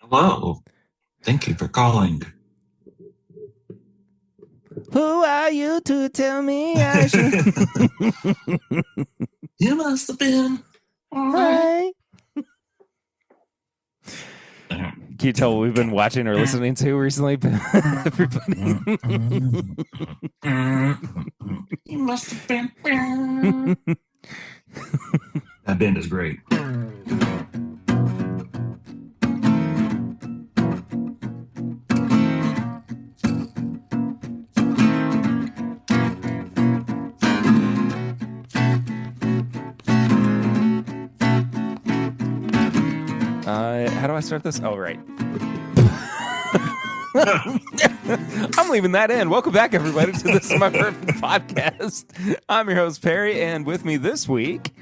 Hello. Thank you for calling. Who are you to tell me I should? You must have been Right. Can you tell what we've been watching or listening to recently, everybody? You must have been. That band is great. How do I start this? Oh, right. I'm leaving that in. Welcome back, everybody, to This Is My Bourbon podcast. I'm your host, Perry, and with me this week,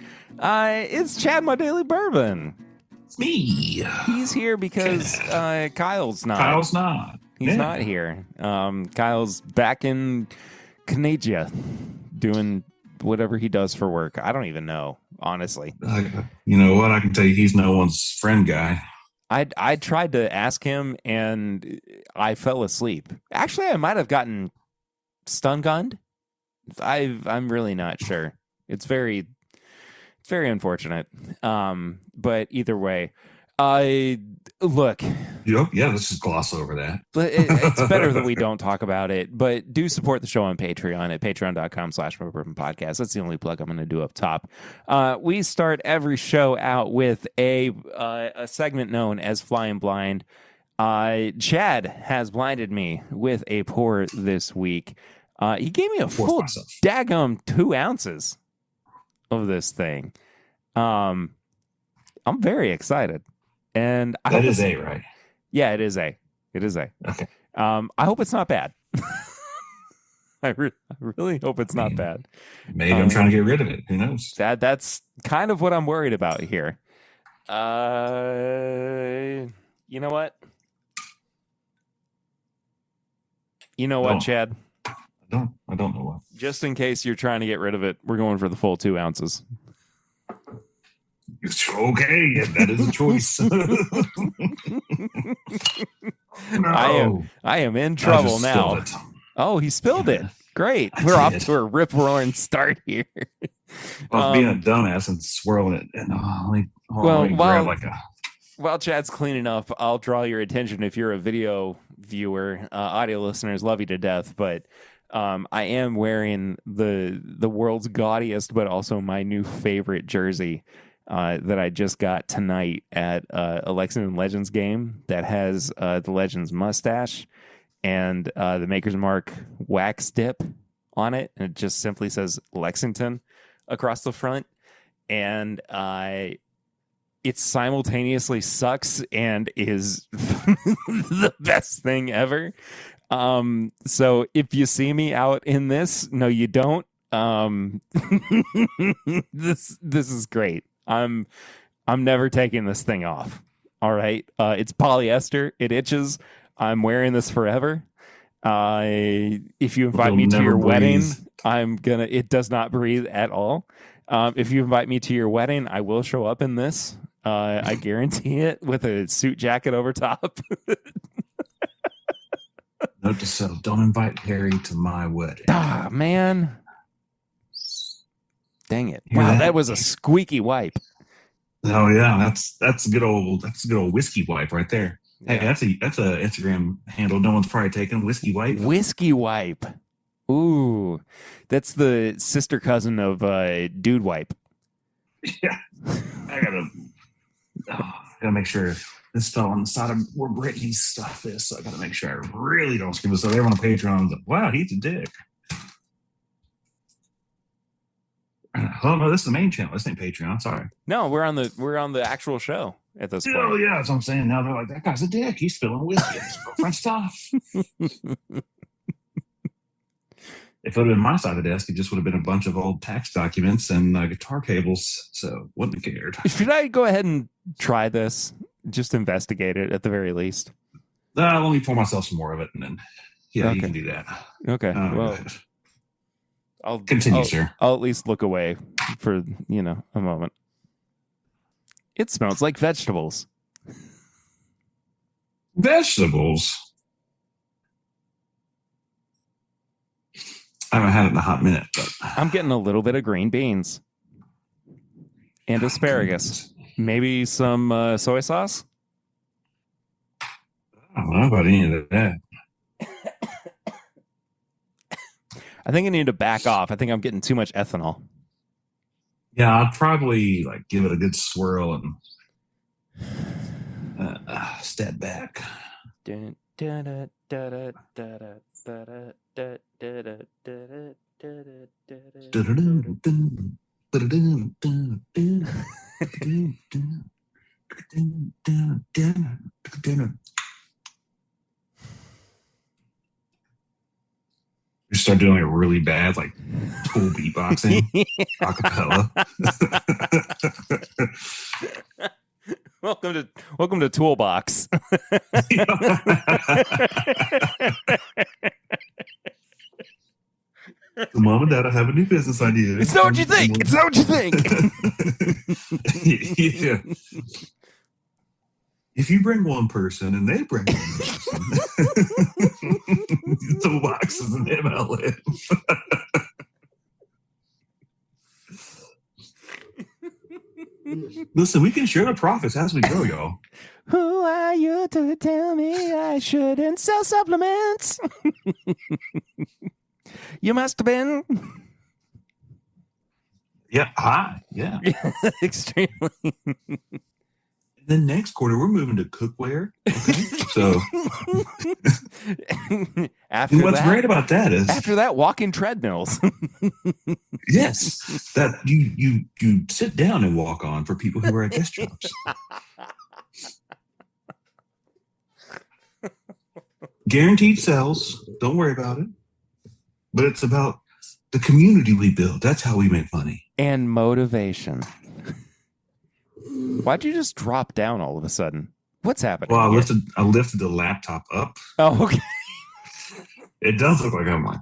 it's Chad, my daily bourbon. It's me. He's here because Kyle's not. Kyle's not. He's not here. Kyle's back in Canada doing whatever he does for work. I don't even know, honestly. You know what? I can tell you he's no one's friend guy. I tried to ask him and I fell asleep. Actually, I might have gotten stun gunned. I'm really not sure. It's very unfortunate. But either way, look. Yeah, let's just gloss over that. But it's better that we don't talk about it. But do support the show on Patreon at patreon.com/MyBourbonPodcast. That's the only plug I'm going to do up top. We start every show out with a segment known as Flying Blind. Chad has blinded me with a pour this week. He gave me a full daggum 2 ounces of this thing. I'm very excited. And I hope is A, right? Yeah, it is A. It is A. Okay. I hope it's not bad. I really hope it's not bad. Maybe I'm trying to get rid of it. Who knows? That's kind of what I'm worried about here. You know what? You know what, Chad? I don't know what. Just in case you're trying to get rid of it, we're going for the full 2 ounces. Okay, that is a choice. No. I am in trouble now. Oh, he spilled it. Great. We're off to a rip-roaring start here. Well, being a dumbass and swirling it. And while Chad's cleaning up, I'll draw your attention if you're a video viewer. Audio listeners love you to death, but I am wearing the world's gaudiest, but also my new favorite jersey that I just got tonight at a Lexington Legends game that has the Legends mustache and the Maker's Mark wax dip on it. And it just simply says Lexington across the front. And it simultaneously sucks and is the best thing ever. So if you see me out in this, no, you don't. This is great. I'm never taking this thing off. All right. It's polyester. It itches. I'm wearing this forever. If you invite me to your wedding, it does not breathe at all. If you invite me to your wedding, I will show up in this. I guarantee it, with a suit jacket over top. Note to self: don't invite Harry to my wedding. Ah, man. Dang it. Wow, that was a squeaky wipe. Oh yeah, that's a good old whiskey wipe right there. Yeah. Hey, that's a Instagram handle no one's probably taken. Whiskey wipe. Whiskey wipe. Ooh. That's the sister cousin of dude wipe. Yeah. I gotta make sure this fell on the side of where Brittany's stuff is, so I gotta make sure I really don't screw this up. Everyone on Patreon, wow, he's a dick. Oh no, this is the main channel. This ain't Patreon. Sorry. No, we're on the actual show at this point. Oh yeah, that's what I'm saying. Now they're like, that guy's a dick. He's spilling whiskey on his girlfriend's stuff. If it would have been my side of the desk, it just would have been a bunch of old tax documents and guitar cables. So wouldn't have cared. Should I go ahead and try this? Just investigate it at the very least. Let me pour myself some more of it, and then you can do that. Okay. Well, I'll continue, sir. I'll at least look away for a moment. It smells like vegetables. Vegetables. I haven't had it in a hot minute, but I'm getting a little bit of green beans and asparagus. Maybe some soy sauce. I don't know about any of that. I think I need to back off. I think I'm getting too much ethanol. Yeah, I'd probably like give it a good swirl and step back. You start doing it really bad, like Tool beatboxing, acapella. Welcome to Toolbox. Mom and Dad, I have a new business idea. It's not what you think. It's not what you think. Yeah. If you bring one person and they bring one person, Toolbox is an MLM. Listen, we can share the profits as we go, y'all. Who are you to tell me I shouldn't sell supplements? You must have been. Yeah, high. Yeah. Extremely. Then next quarter, we're moving to cookware. Okay? So, after what's great about that is after that, walk-in treadmills. Yes, that you sit down and walk on for people who are at guest jobs. Guaranteed sales. Don't worry about it. But it's about the community we build. That's how we make money. And motivation. Why'd you just drop down all of a sudden? What's happening? Well, I lifted the laptop up. Oh, okay. It does look like I'm like.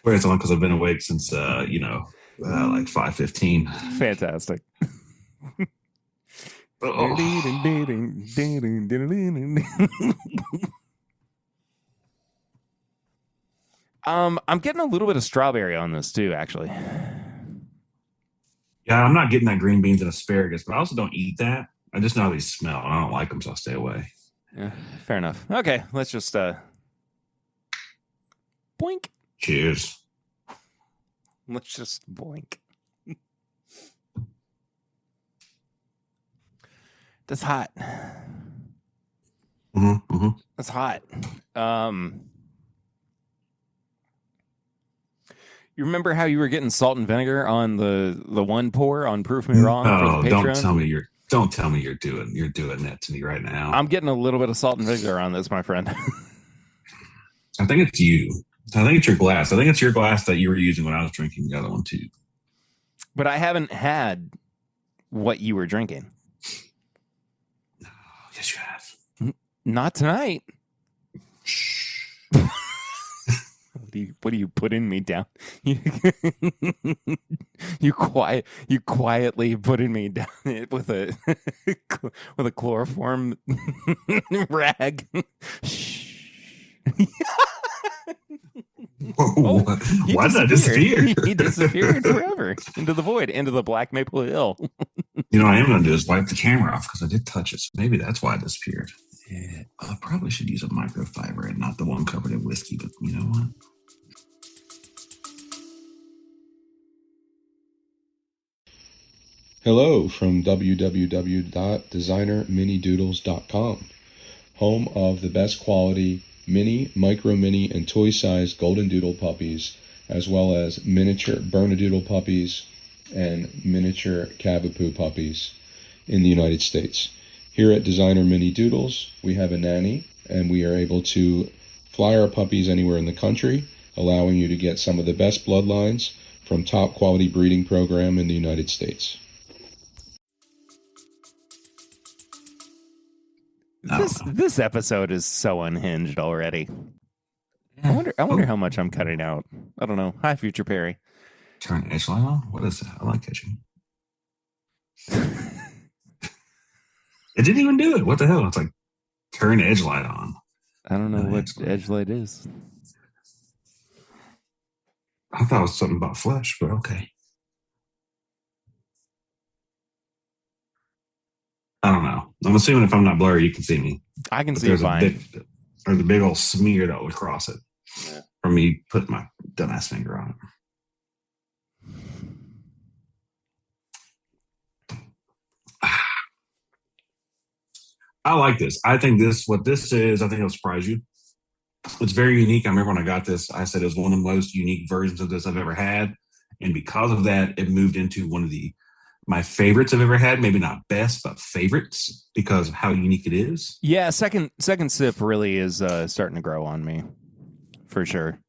Where it's on because I've been awake since like 5:15. Fantastic. I'm getting a little bit of strawberry on this too, actually. Yeah, I'm not getting that green beans and asparagus, but I also don't eat that. I just know how they smell, and I don't like them, so I stay away. Yeah, fair enough. Okay, let's just boink. Cheers. Let's just boink. That's hot. That's hot. You remember how you were getting salt and vinegar on the one pour on Proof Me Wrong for the Patreon? Don't tell me you're doing that to me right now. I'm getting a little bit of salt and vinegar on this, my friend. I think it's you. I think it's your glass. I think it's your glass that you were using when I was drinking the other one too. But I haven't had what you were drinking. Yes, you have. Not tonight. What are you putting me down? You quietly putting me down with a chloroform rag. Whoa, why did I disappear? He disappeared forever into the void, into the Black Maple Hill. You know what I am going to do is wipe the camera off because I did touch it. So maybe that's why I disappeared. Yeah, I probably should use a microfiber and not the one covered in whiskey, but you know what? Hello from www.designerminidoodles.com, home of the best quality mini, micro mini, and toy-sized golden doodle puppies, as well as miniature Bernedoodle puppies and miniature Cavapoo puppies in the United States. Here at Designer Mini Doodles, we have a nanny, and we are able to fly our puppies anywhere in the country, allowing you to get some of the best bloodlines from top quality breeding program in the United States. I don't know. This episode is so unhinged already. I wonder how much I'm cutting out. I don't know. Hi, Future Perry. Turn edge light on? What is that? I like catching. It didn't even do it. What the hell? It's like turn edge light on. I don't know what edge light is. I thought it was something about flesh, but okay. I don't know. I'm assuming if I'm not blurry, you can see me. I can see it fine. There's a big old smear that would cross it Yeah. from me putting my dumbass finger on it. I like this. I think what this is, I think it'll surprise you. It's very unique. I remember when I got this, I said it was one of the most unique versions of this I've ever had. And because of that, it moved into one of my favorites I've ever had. Maybe not best, but favorites because of how unique it is. Yeah, second sip really is starting to grow on me, for sure.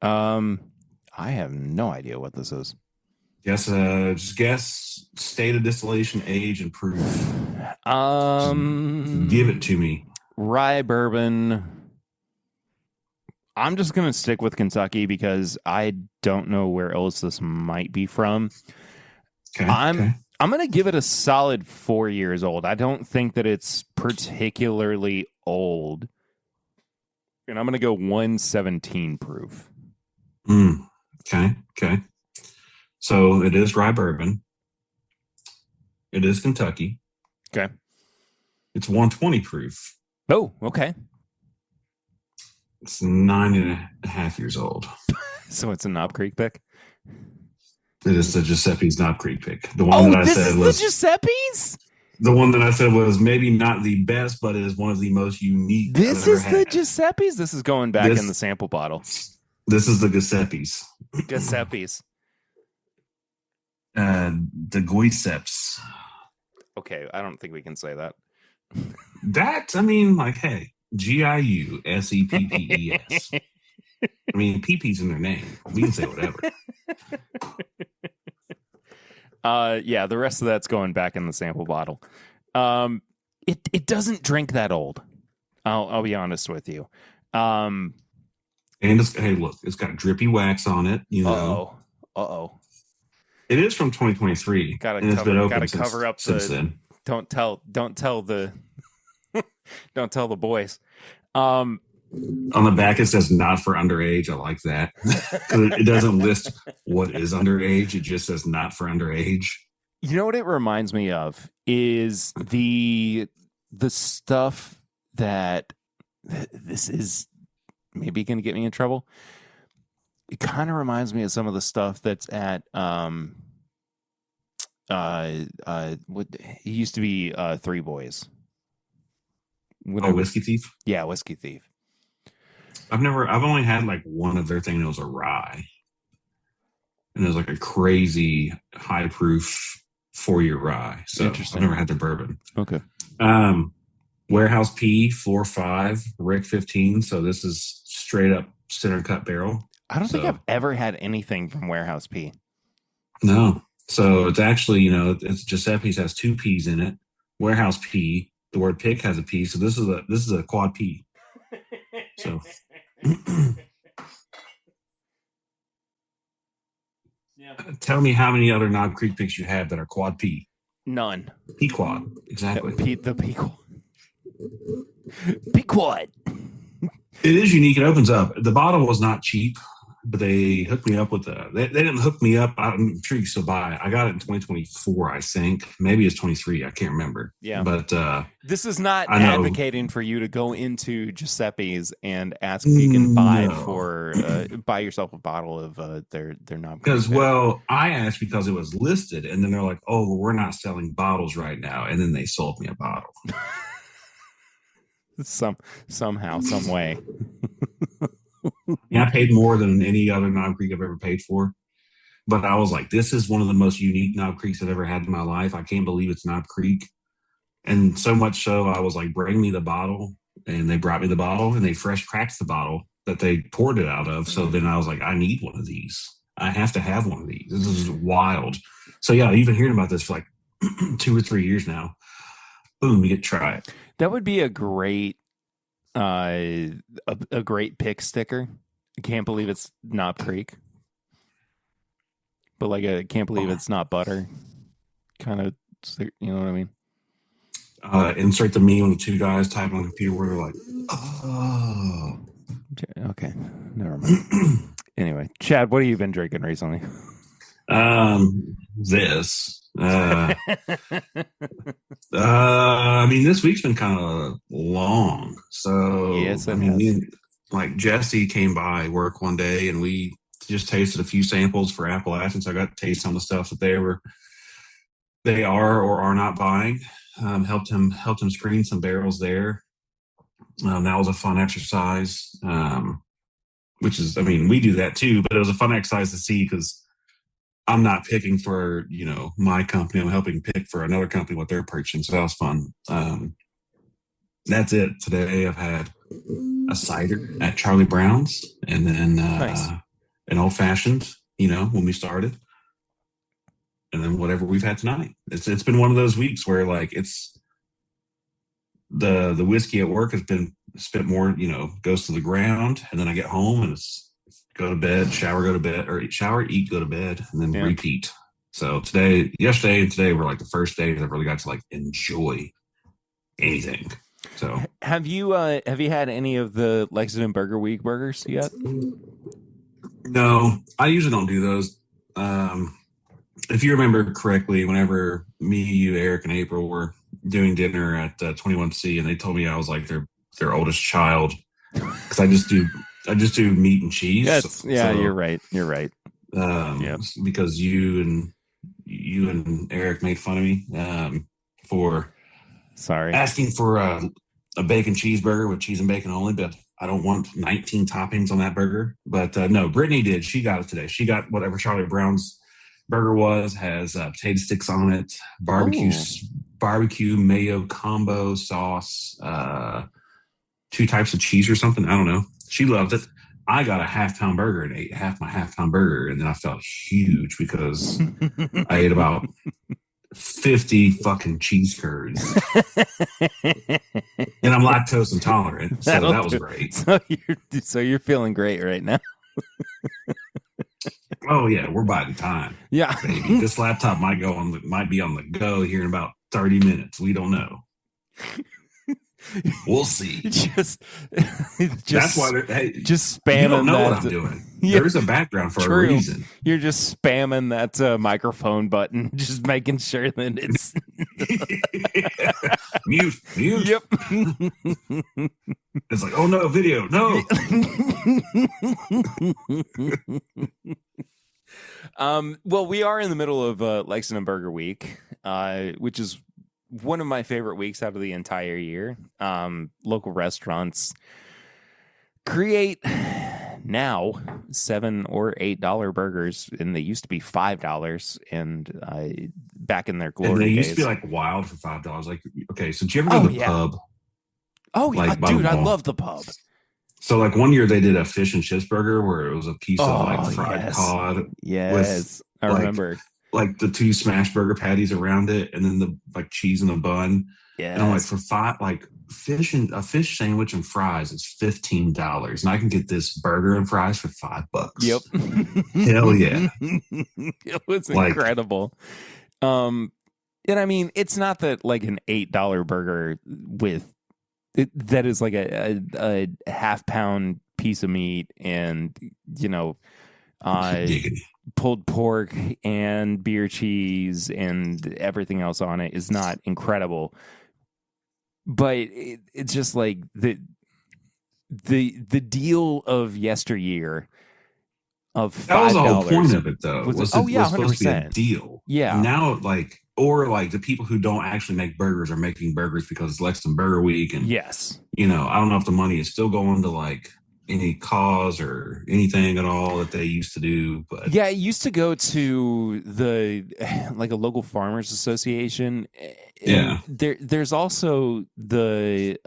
I have no idea what this is. Yes, just guess state of distillation, age, and proof. Give it to me. Rye bourbon. I'm just gonna stick with Kentucky because I don't know where else this might be from. Okay. I'm gonna give it a solid 4 years old. I don't think that it's particularly old, and I'm gonna go 117 proof. Okay. So it is rye bourbon. It is Kentucky. Okay. It's 120 proof. Oh, okay. It's 9.5 years old. So it's a Knob Creek pick. It is the Giuseppe's Knob Creek pick. The one that I said was the Giuseppe's. The one that I said was maybe not the best, but it is one of the most unique. This is the Giuseppe's. This is going back in the sample bottle. This is the Giuseppe's. Giuseppe's. The Giuseppe's. Okay, I don't think we can say that. Hey, Giusseppes. I mean, PP's in their name. We can say whatever. Yeah, the rest of that's going back in the sample bottle. It doesn't drink that old. I'll be honest with you. And hey, look, it's got drippy wax on it. You know. Uh-oh. It is from 2023. Gotta cover up since then. Don't tell the don't tell the boys. On the back it says not for underage. I like that. It doesn't list what is underage. It just says not for underage. You know what it reminds me of is the stuff that this is maybe going to get me in trouble. It kind of reminds me of some of the stuff that's at what it used to be Three Boys. Whiskey Thief? Yeah, Whiskey Thief. I've only had like one of their things that was a rye. And it was like a crazy high proof 4-year rye. So I've never had their bourbon. Okay. Warehouse P 4.5, Rick 15. So this is straight up center cut barrel. I don't think I've ever had anything from Warehouse P. No. So it's actually, it's Giuseppe's has 2 P's in it. Warehouse P, the word pick has a P. So this is a quad P. So yeah. Tell me how many other Knob Creek picks you have that are quad P. None. P quad. Exactly. The P quad. P quad. It is unique. It opens up. The bottle was not cheap, but they hooked me up with they didn't hook me up. I'm sure you still buy it. I got it in 2024, I think. Maybe it's 23. I can't remember. Yeah. But this is not advocating for you to go into Giuseppe's and ask if you can buy yourself a bottle of their Knob Creek. Because, I asked because it was listed, and then they're like, oh, well, we're not selling bottles right now. And then they sold me a bottle. Somehow, some way. Yeah, I paid more than any other Knob Creek I've ever paid for. But I was like, this is one of the most unique Knob Creeks I've ever had in my life. I can't believe it's Knob Creek. And so much so, I was like, bring me the bottle. And they brought me the bottle, and they fresh cracked the bottle that they poured it out of. So then I was like, I need one of these. I have to have one of these. This is wild. So yeah, I've been hearing about this for like 2 or 3 years now. Boom, you get to try it. That would be a great a great pick sticker. I can't believe it's Knob Creek. But like I can't believe it's not butter. Kind of, you know what I mean? Insert the meme of the two guys typing on the computer where they're like, oh. Okay, never mind. Anyway, Chad, what have you been drinking recently? This. I mean, this week's been kind of long. So, yes, I mean, like Jesse came by work one day and we just tasted a few samples for Appalachian. So I got to taste some of the stuff that they are or are not buying. Helped him screen some barrels there. That was a fun exercise. Which is, I mean, we do that too, but it was a fun exercise to see because I'm not picking for, my company. I'm helping pick for another company what they're purchasing. So that was fun. That's it. Today I've had a cider at Charlie Brown's and then nice. An old fashioned, when we started. And then whatever we've had tonight. It's been one of those weeks where like it's the whiskey at work has been spent more, goes to the ground, and then I get home and it's go to bed, shower, go to bed, or shower, eat, go to bed, and then repeat. So yesterday and today were like the first days I've really got to like enjoy anything. So have you had any of the Lexington Burger Week burgers yet? No, I usually don't do those. If you remember correctly, whenever me, you, Eric, and April were doing dinner at 21C, and they told me I was like their oldest child because I just do meat and cheese. You're right. You're right. Because you and Eric made fun of me for asking for a bacon cheeseburger with cheese and bacon only, but I don't want 19 toppings on that burger. But no, Brittany did. She got it today. She got whatever Charlie Brown's burger has potato sticks on it, barbecue mayo combo sauce, 2 types of cheese or something. I don't know. She loved it. I got a half-pound burger and ate half my half-pound burger, and then I felt huge because I ate about 50 fucking cheese curds. And I'm lactose intolerant, so that was great. So you're feeling great right now. Oh yeah, we're biding time. Yeah, baby. This laptop might be on the go here in about 30 minutes. We don't know. We'll see. Just that's why just spamming. You don't know what I'm doing. Yeah, there's a background for a reason. You're just spamming that microphone button, just making sure that it's mute. Yep. It's like, oh no, video, no. Well, we are in the middle of Lexington Burger Week, which is one of my favorite weeks out of the entire year. Local restaurants create now $7 or $8 burgers, and they used to be $5. And back in their glory and they days, used to be like wild for $5. Like, okay, so did you ever go to the pub? Oh yeah, dude, I love the pub. So like one year they did a fish and chips burger where it was a piece of like fried cod. Yes, I remember. Like the 2 smash burger patties around it, and then the like cheese in the bun. Yeah, and I'm like, for a fish sandwich and fries is $15, and I can get this burger and fries for $5. Yep, hell yeah, it was incredible. And I mean, it's not that like an $8 burger that is like a half-pound piece of meat and pulled pork and beer cheese and everything else on it is not incredible, but it's just like the deal of yesteryear of $5. That was the whole point of it, though. Was supposed 100%. to be a deal. Yeah. Now, the people who don't actually make burgers are making burgers because it's Lexington Burger Week, and yes, I don't know if the money is still going to like any cause or anything at all that they used to do, but yeah, it used to go to the like a local farmers association. Yeah, there's also the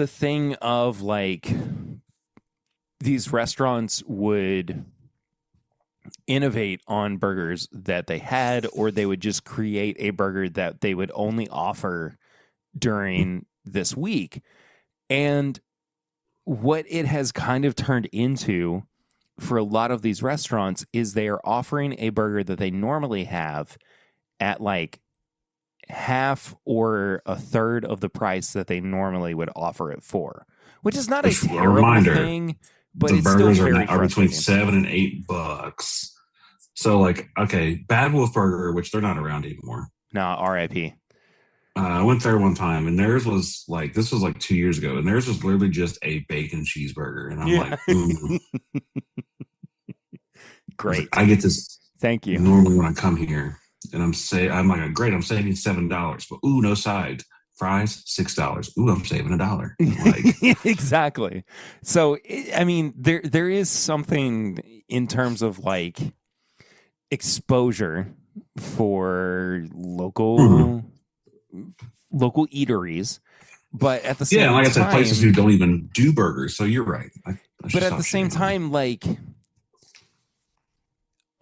thing of like these restaurants would innovate on burgers that they had, or they would just create a burger that they would only offer during this week. And what it has kind of turned into for a lot of these restaurants is they are offering a burger that they normally have at like half or a third of the price that they normally would offer it for, which is not a terrible thing, but the it's burgers still very are between frustrating. $7 and $8. So like, okay, Bad Wolf Burger, which they're not around anymore. No, RIP. I went there one time, and theirs was like, this was like 2 years ago, and theirs was literally just a bacon cheeseburger, and I'm like, Great. I get this. Thank you. Normally when I come here, and I'm like, great, I'm saving $7, but no side. Fries, $6. I'm saving $1. Like, exactly. So, I mean, there is something in terms of like exposure for local eateries, but at the same time, like I said, places who don't even do burgers. So you're right. But at the same time, like,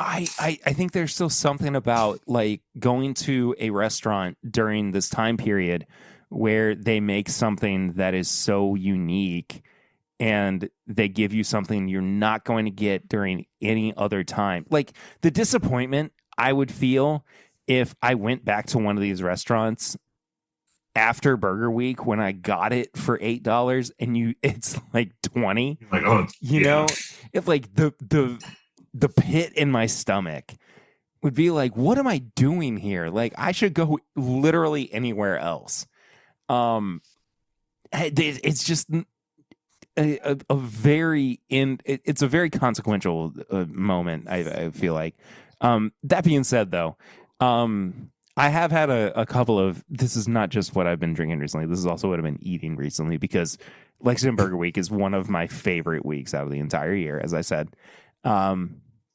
I think there's still something about like going to a restaurant during this time period where they make something that is so unique and they give you something you're not going to get during any other time. Like the disappointment I would feel if I went back to one of these restaurants after Burger Week when I got it for $8 and it's like 20. Like, oh, you know, if like the pit in my stomach would be like, what am I doing here? Like I should go literally anywhere else. It's just it's a very consequential moment. I feel like. That being said, though, I have had a couple of. This is not just what I've been drinking recently. This is also what I've been eating recently because Lexington Burger Week is one of my favorite weeks out of the entire year. As I said,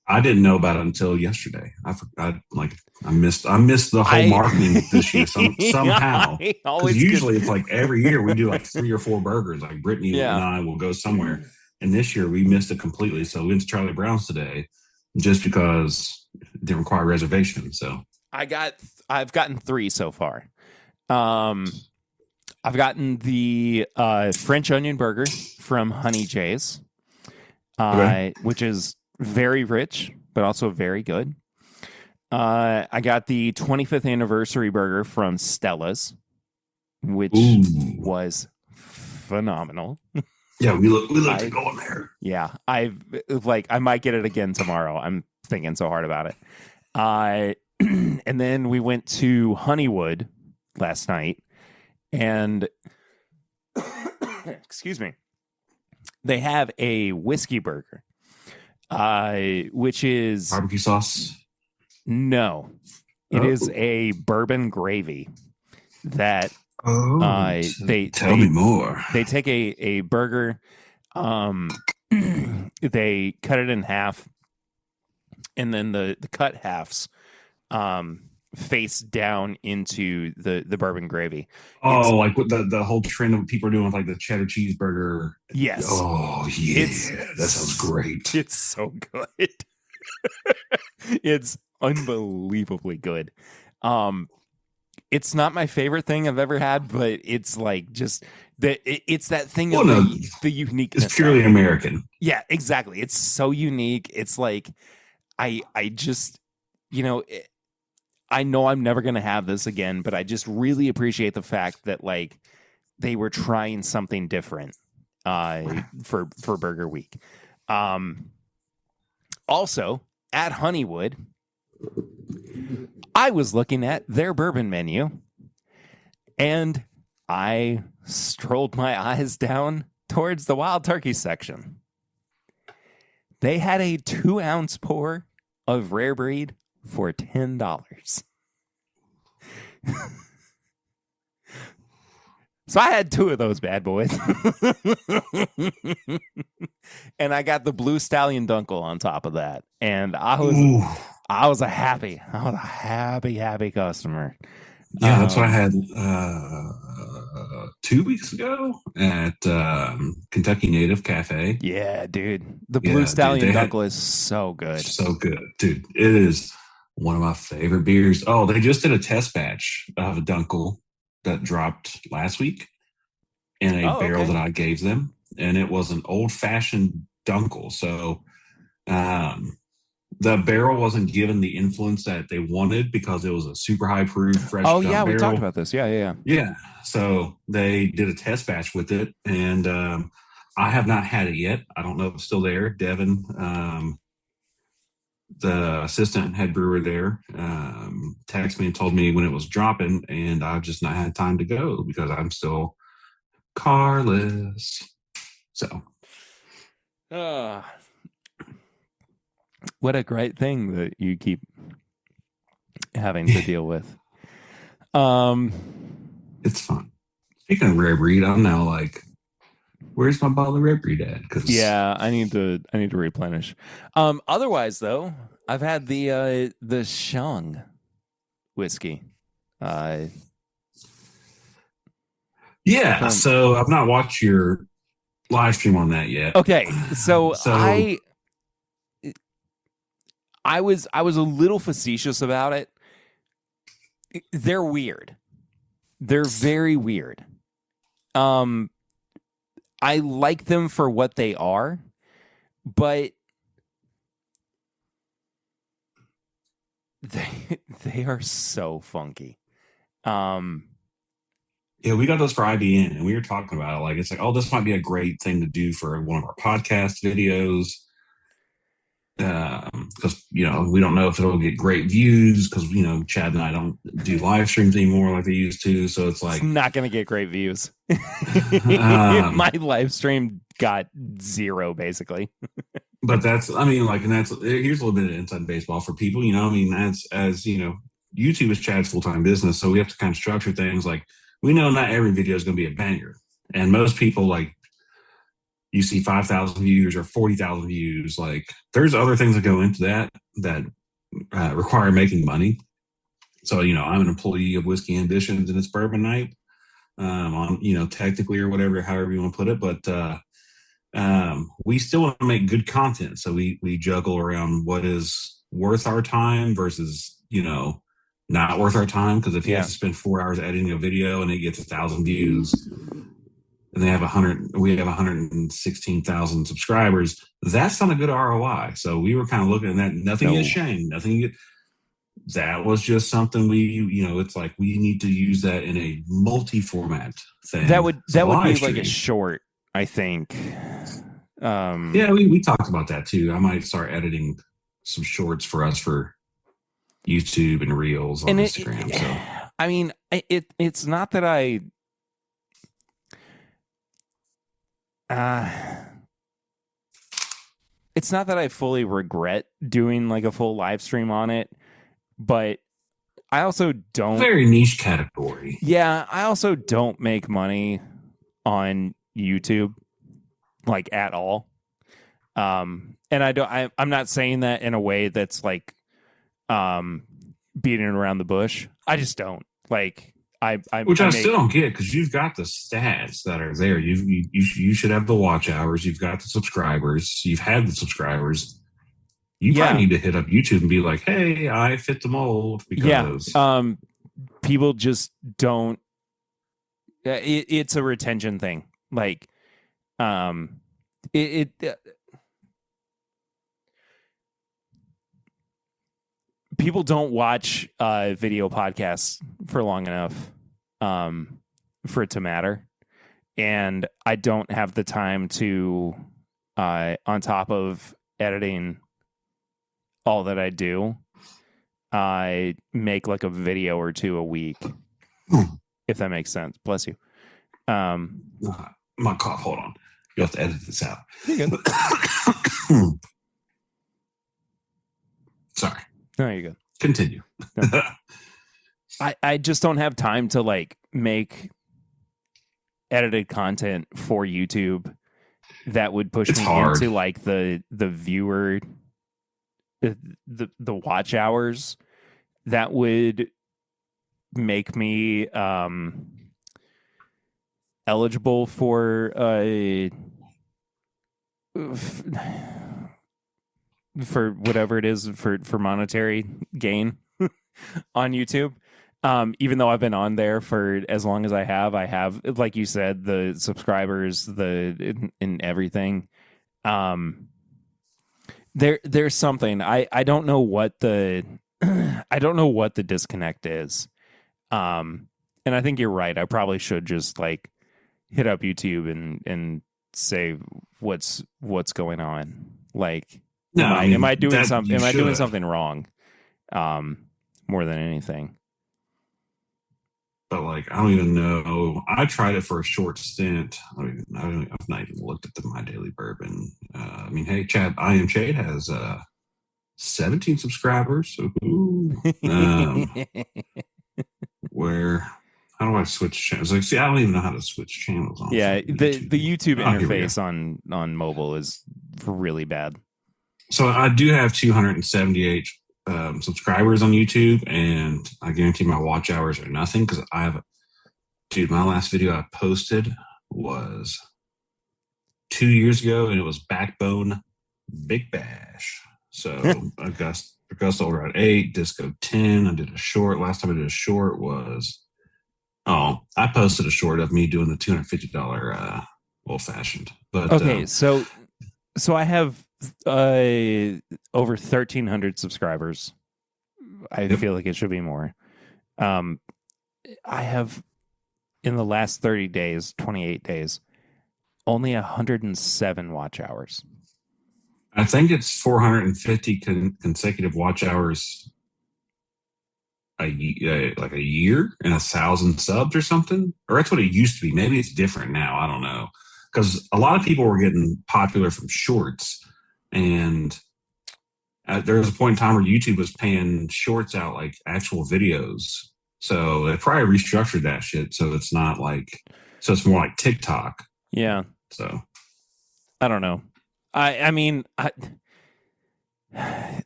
I didn't know about it until yesterday. I missed the whole marketing this year somehow. Because usually it's like every year we do like 3 or 4 burgers. Like Brittany and I will go somewhere, and this year we missed it completely. So we went to Charlie Brown's today, just because it didn't require reservation. So I've gotten 3 so far. I've gotten the French onion burger from Honey J's, which is very rich, but also very good. I got the 25th anniversary burger from Stella's, which was phenomenal. Yeah, we look to go in there. Yeah, I might get it again tomorrow. I'm thinking so hard about it. And then we went to Honeywood last night, and excuse me, they have a whiskey burger. Which is barbecue sauce. No, it is a bourbon gravy that they tell me more. They take a burger, they cut it in half, and then the cut halves face down into the bourbon gravy. Like with the whole trend of people are doing with like the cheddar cheeseburger. Yes. Oh yeah, that sounds great. It's so good. It's unbelievably good. It's not my favorite thing I've ever had, but it's like just it's that thing of the uniqueness. It's purely American. Yeah, exactly. It's so unique. It's like I just I know I'm never going to have this again, but I just really appreciate the fact that like they were trying something different for Burger Week. Also at Honeywood, I was looking at their bourbon menu and I strolled my eyes down towards the wild turkey section. They had a 2-ounce pour of rare breed for $10. So I had 2 of those bad boys. And I got the Blue Stallion Dunkel on top of that. And I was a happy customer. Yeah, that's what I had 2 weeks ago at Kentucky Native Cafe. Yeah, dude. The Blue Yeah, dude, Stallion they had Dunkel is so good. so good, dude. It is one of my favorite beers. Oh, they just did a test batch of a Dunkel that dropped last week in a barrel that I gave them, and it was an old fashioned Dunkel. So the barrel wasn't given the influence that they wanted because it was a super high proof fresh. Oh yeah, we barrel. talked about this. Yeah. So they did a test batch with it, and I have not had it yet. I don't know if it's still there. Devin, the assistant head brewer there, texted me and told me when it was dropping, and I've just not had time to go because I'm still carless. So, what a great thing that you keep having to deal with. It's fun. Speaking of rare breed, I'm now like, where's my bottle of rare breed at? Cause yeah, I need to replenish. Otherwise, though, I've had the Shung whiskey. Yeah, so I've not watched your live stream on that yet. Okay, so I was a little facetious about it. They're weird. They're very weird. I like them for what they are, but they are so funky. Yeah, we got those for IBN, and we were talking about it. Like, it's like, oh, this might be a great thing to do for one of our podcast videos. Because we don't know if it'll get great views because Chad and I don't do live streams anymore like they used to, so it's like it's not gonna get great views. My live stream got 0 basically. But here's a little bit of inside baseball for people. That's, as YouTube is Chad's full-time business, so we have to kind of structure things. Like, we know not every video is going to be a banger, and most people, like, you see 5,000 views or 40,000 views. Like, there's other things that go into that require making money. So, I'm an employee of Whiskey Ambitions, and it's bourbon night on, technically, or whatever, however you want to put it. But we still want to make good content. So we juggle around what is worth our time versus, not worth our time. Because if you have to spend 4 hours editing a video and it gets 1,000 views, and we have 116,000 subscribers, that's not a good ROI. So we were kind of looking at that. Nothing is shame. That was just something it's like we need to use that in a multi-format thing. That would be like a short, I think. Yeah, we talked about that too. I might start editing some shorts for us for YouTube and Reels on Instagram. It's not that it's not that I fully regret doing like a full live stream on it, but I also don't. Very niche category. Yeah, I also don't make money on YouTube, like, at all. And I'm not saying that in a way that's like beating it around the bush. I just don't. Like, I still don't get, because you've got the stats that are there. You should have the watch hours. You've got the subscribers. You've had the subscribers. You probably need to hit up YouTube and be like, "Hey, I fit the mold." Because people just don't. It's a retention thing. Like, people don't watch video podcasts for long enough for it to matter, and I don't have the time to on top of editing all that I do, I make like a video or two a week, if that makes sense. Bless you. My cough, hold on, you have to edit this out. You're good. Sorry. No, you're good. Continue. No. I just don't have time to like make edited content for YouTube that would push me into like the viewer, the watch hours that would make me eligible for for whatever it is for monetary gain on YouTube. Even though I've been on there for as long as I have, like you said, the subscribers, in everything. There's something I don't know what the I don't know what the disconnect is. And I think you're right. I probably should just like hit up YouTube and say what's going on. Like, No, am I doing that something? you Am I doing should. something wrong? More than anything. But like, I don't even know. I tried it for a short stint. I've not even looked at My Daily Bourbon. I mean, hey, Chad, I Am Shade has 17 subscribers. So, where? How do I switch channels? Like, see, I don't even know how to switch channels on. Yeah, the YouTube Oh, here we interface on mobile is really bad. So I do have 278 subscribers on YouTube, and I guarantee my watch hours are nothing because my last video I posted was 2 years ago, and it was Backbone Big Bash. So Augusta over at 8, Disco 10. I did a short. Last time I did a short was, I posted a short of me doing the $250 old fashioned. But okay, so I have over 1,300 subscribers. I feel like it should be more. I have, in the last 30 days, 28 days, only 107 watch hours. I think it's 450 consecutive watch hours like a year and 1,000 subs or something, or that's what it used to be. Maybe it's different now. I don't know, because a lot of people were getting popular from shorts, and there was a point in time where YouTube was paying shorts out like actual videos. So they probably restructured that shit so it's not like, so it's more like TikTok. Yeah. So I don't know. I mean,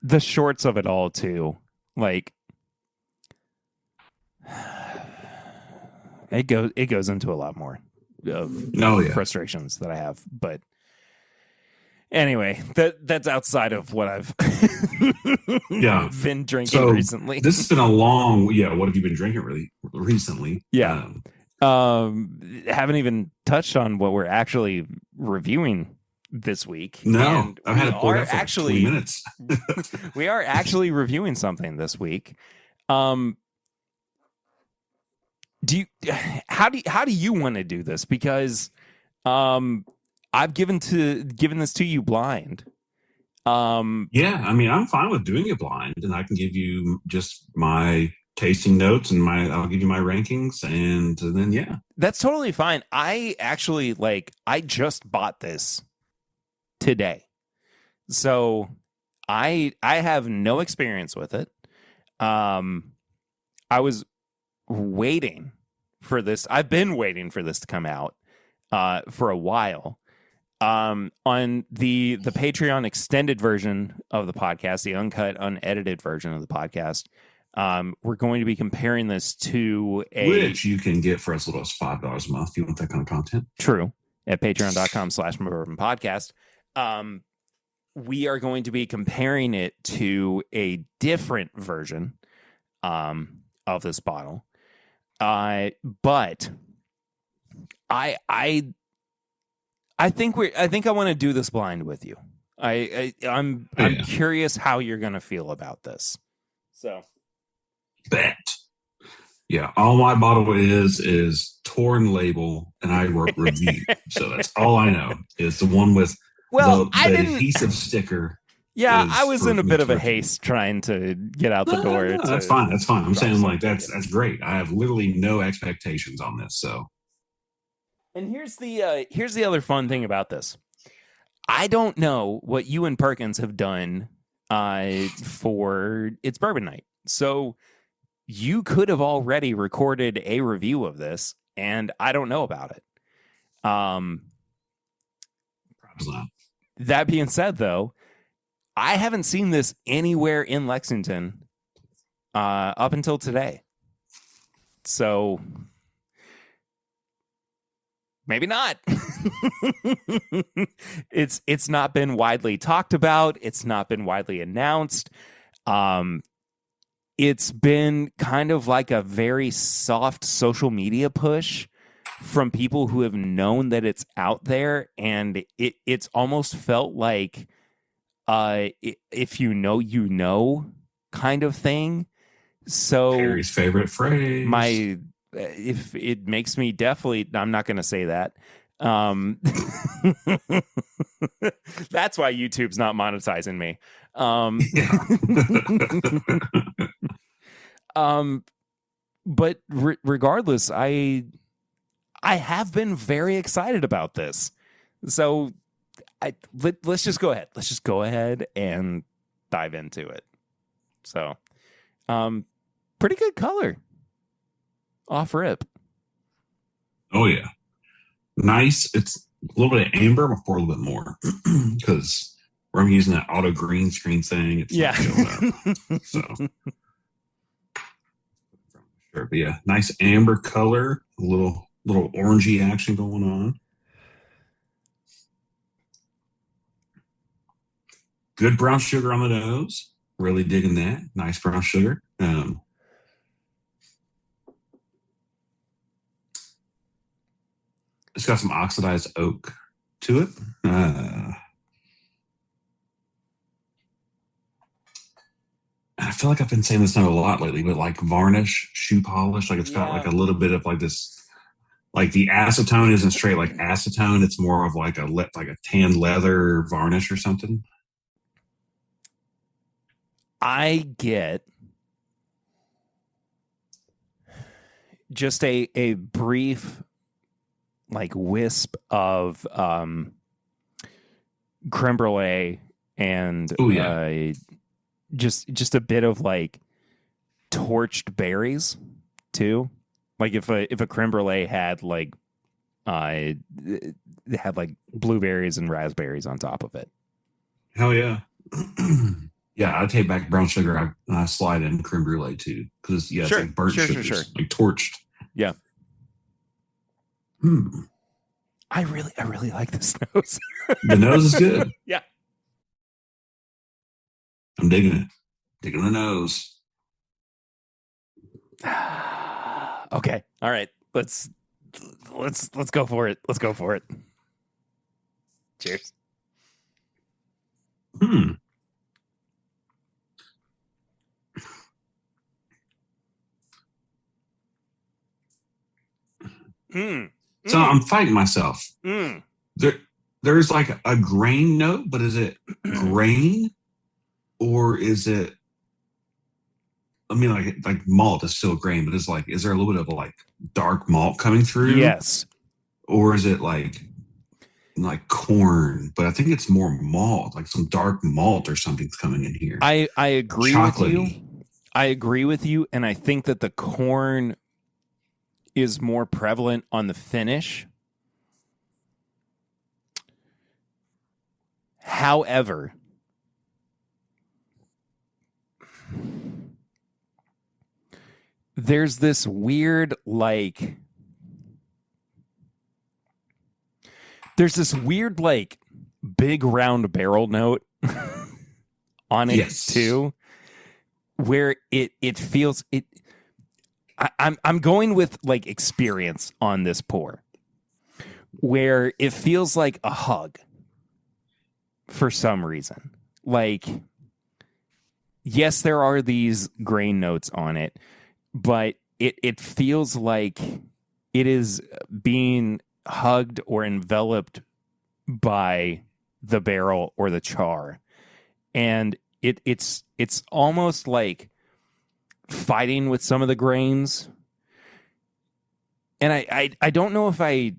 the shorts of it all too, like it goes into a lot more of frustrations that I have, but anyway, that's outside of what I've been drinking recently. This has been a long, what have you been drinking really recently? Yeah. Haven't even touched on what we're actually reviewing this week. No, I've had it poured out for 20 minutes. We are actually reviewing something this week. How do you want to do this? Because I've given this to you blind. I mean, I'm fine with doing it blind, and I can give you just my tasting notes and I'll give you my rankings, and then that's totally fine. I actually I just bought this today, so I have no experience with it. I was waiting for this. I've been waiting for this to come out for a while. On the Patreon extended version of the podcast, the uncut, unedited version of the podcast, we're going to be comparing this to which you can get for as little as $5 a month if you want that kind of content. True. At patreon.com/MyBourbonPodcast. We are going to be comparing it to a different version of this bottle. But I think I want to do this blind with you. I'm curious how you're going to feel about this. So bet. Yeah, all my bottle is torn label, and I wrote review. So that's all I know is the one with the adhesive sticker. Yeah, I was in a bit of a haste trying to get out the door. No, that's fine. That's fine. I'm saying that's great. I have literally no expectations on this. So, and here's the other fun thing about this. I don't know what you and Perkins have done for its bourbon night. So you could have already recorded a review of this, and I don't know about it. Probably not. That being said, though, I haven't seen this anywhere in Lexington up until today. So maybe not. It's not been widely talked about. It's not been widely announced. It's been kind of like a very soft social media push from people who have known that it's out there, and it's almost felt like if you know kind of thing. So Harry's favorite phrase. If it makes me definitely, I'm not going to say that. That's why YouTube's not monetizing me. But regardless, I have been very excited about this. So let's just go ahead. Let's just go ahead and dive into it. So, pretty good color. Off rip. Oh yeah, nice. It's a little bit of amber. I'm gonna pour a little bit more because where I'm using that auto green screen thing, it's not showing up. So sure, but yeah, nice amber color, a little orangey action going on. Good brown sugar on the nose. Really digging that. Nice brown sugar. It's got some oxidized oak to it. I feel like I've been saying this note a lot lately, but like varnish, shoe polish, like it's got like a little bit of like this, like the acetone isn't straight like acetone. It's more of like a tan leather varnish or something. I get just a brief like wisp of creme brulee and just a bit of like torched berries too. Like if a creme brulee had like it had like blueberries and raspberries on top of it. Hell yeah. Yeah, I take back brown sugar. I slide in creme brulee too because it's like burnt sugar, like torched. Yeah. I really like this nose. The nose is good. Yeah. I'm digging it. Digging the nose. Okay. All right. Let's go for it. Let's go for it. Cheers. So I'm fighting myself. There's like a grain note, but is it grain or is it? I mean, like malt is still grain, but it's like, is there a little bit of like dark malt coming through? Yes. Or is it like corn? But I think it's more malt, like some dark malt or something's coming in here. I agree with you. I agree with you, and I think that the corn is more prevalent on the finish. However, there's this weird big round barrel note on it too, where it feels it. I'm going with like experience on this pour, where it feels like a hug for some reason. Like, yes, there are these grain notes on it, but it feels like it is being hugged or enveloped by the barrel or the char, and it's almost like fighting with some of the grains. And I don't know if I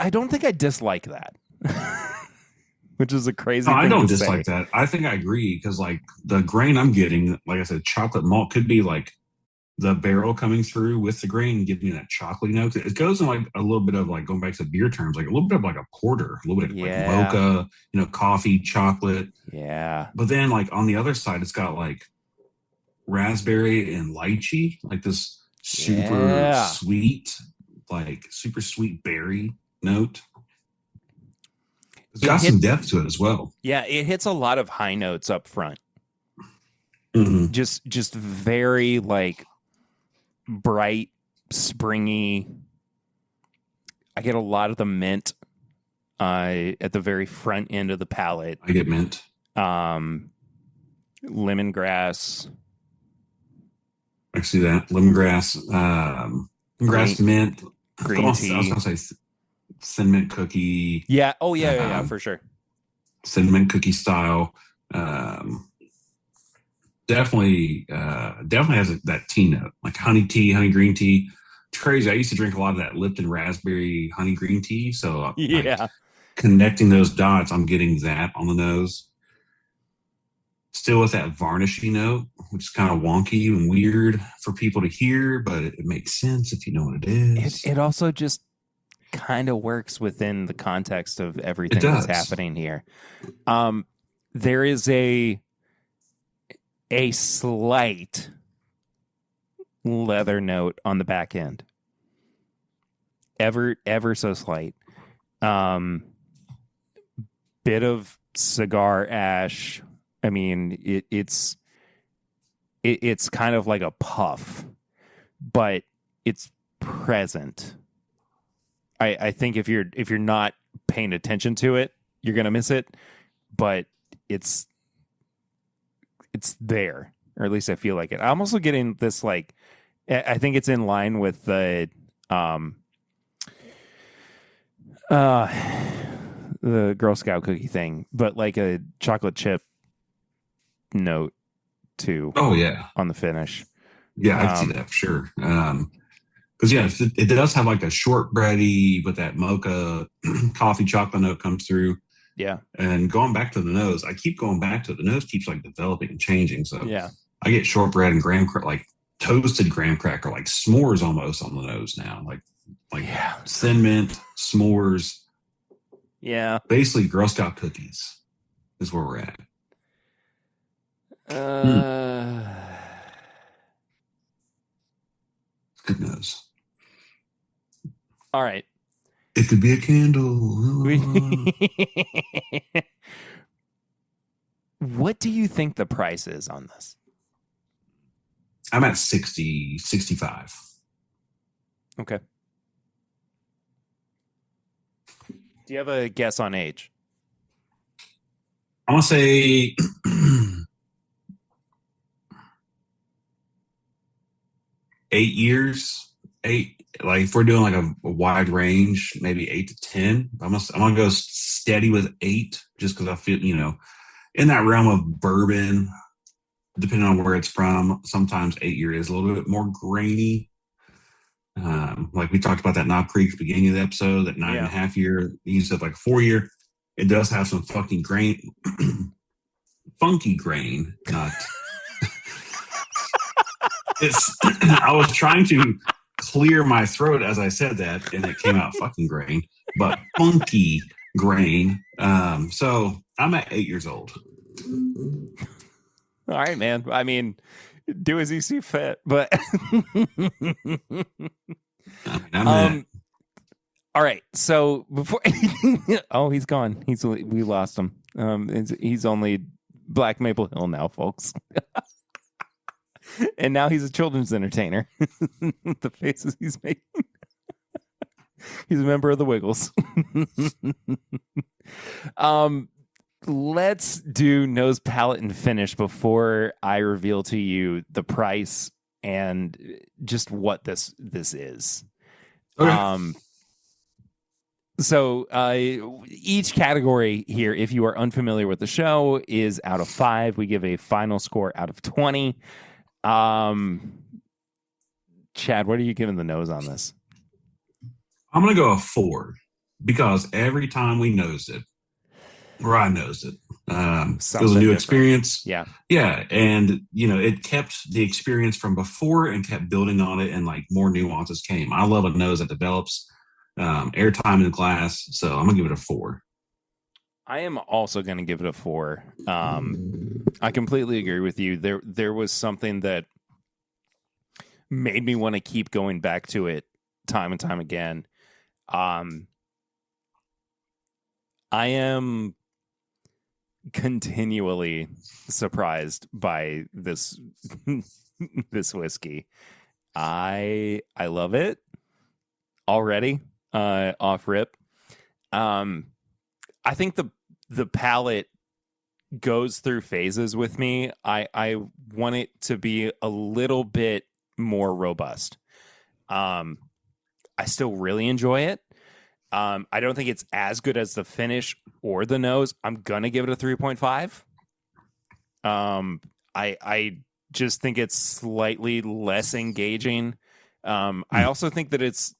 don't think I dislike that. Which is a crazy thing I don't to dislike say. that. I think I agree because like the grain I'm getting, like I said, chocolate malt could be like the barrel coming through with the grain, giving me that chocolatey note. It goes in like a little bit of like, going back to beer terms, like a little bit of like a porter, a little bit of like mocha, coffee, chocolate. Yeah. But then like on the other side, it's got like raspberry and lychee, like this super sweet like super sweet berry note. It's got some depth to it as well. Yeah, it hits a lot of high notes up front. Mm-hmm. Just very like bright, springy. I get a lot of the mint at the very front end of the palate. I get mint. Lemongrass. I see that. Lemongrass, lemongrass, mint. Green tea. I was going to say cinnamon cookie. Yeah. Oh, yeah, for sure. Cinnamon cookie style. Definitely has that tea note, like honey tea, honey green tea. It's crazy. I used to drink a lot of that Lipton raspberry honey green tea. So like, connecting those dots, I'm getting that on the nose. Still with that varnishy note, which is kind of wonky and weird for people to hear, but it makes sense if you know what it is. It also just kind of works within the context of everything that's happening here. There is a slight leather note on the back end. Ever so slight. Bit of cigar ash. I mean, it's kind of like a puff, but it's present. I think if you're not paying attention to it, you're gonna miss it, but it's there, or at least I feel like it. I'm also getting this, like, I think it's in line with the Girl Scout cookie thing, but like a chocolate chip note too. Oh yeah, on the finish. Yeah, I can see that for sure. Because it does have like a shortbready with that mocha coffee chocolate note comes through. Yeah. And going back to the nose, I keep going back to it. The nose keeps like developing and changing. So yeah, I get shortbread and graham cracker, like toasted graham cracker, like s'mores almost on the nose now. Like thin mint, s'mores. Yeah. Basically Girl Scout cookies is where we're at. Good nose. All right. It could be a candle. What do you think the price is on this? I'm at 60, 65. Okay. Do you have a guess on age? I'm going to say 8 years. 8. Like if we're doing like a wide range, maybe 8 to 10. I'm gonna go steady with 8, just because I feel, in that realm of bourbon, depending on where it's from, sometimes 8 year is a little bit more grainy. Like we talked about that Knob Creek at the beginning of the episode, that 9.5 year. You said like 4 year. It does have some fucking grain, funky grain. Not. I was trying to clear my throat as I said that, and it came out fucking grain, but funky grain. So I'm at 8 years old. All right, man. I mean, do as you see fit, but all right. So before, oh, he's gone. We lost him. He's only Black Maple Hill now, folks. And now he's a children's entertainer. The faces he's making. He's a member of the Wiggles. Let's do nose, palate, and finish before I reveal to you the price and just what this is. Okay. So each category here, if you are unfamiliar with the show, is out of 5. We give a final score out of 20. Chad, what are you giving the nose on this? I'm going to go a 4 because every time we nosed it, or I nosed it, it was a new different experience. Yeah. Yeah. And, it kept the experience from before and kept building on it, and like more nuances came. I love a nose that develops airtime in the glass. So I'm going to give it a 4. I am also going to give it a 4. I completely agree with you. There was something that made me want to keep going back to it time and time again. I am continually surprised by this this whiskey. I love it already off rip. I think the palate goes through phases with me. I want it to be a little bit more robust. I still really enjoy it. I don't think it's as good as the finish or the nose. I'm gonna give it a 3.5. I just think it's slightly less engaging. I also think that it's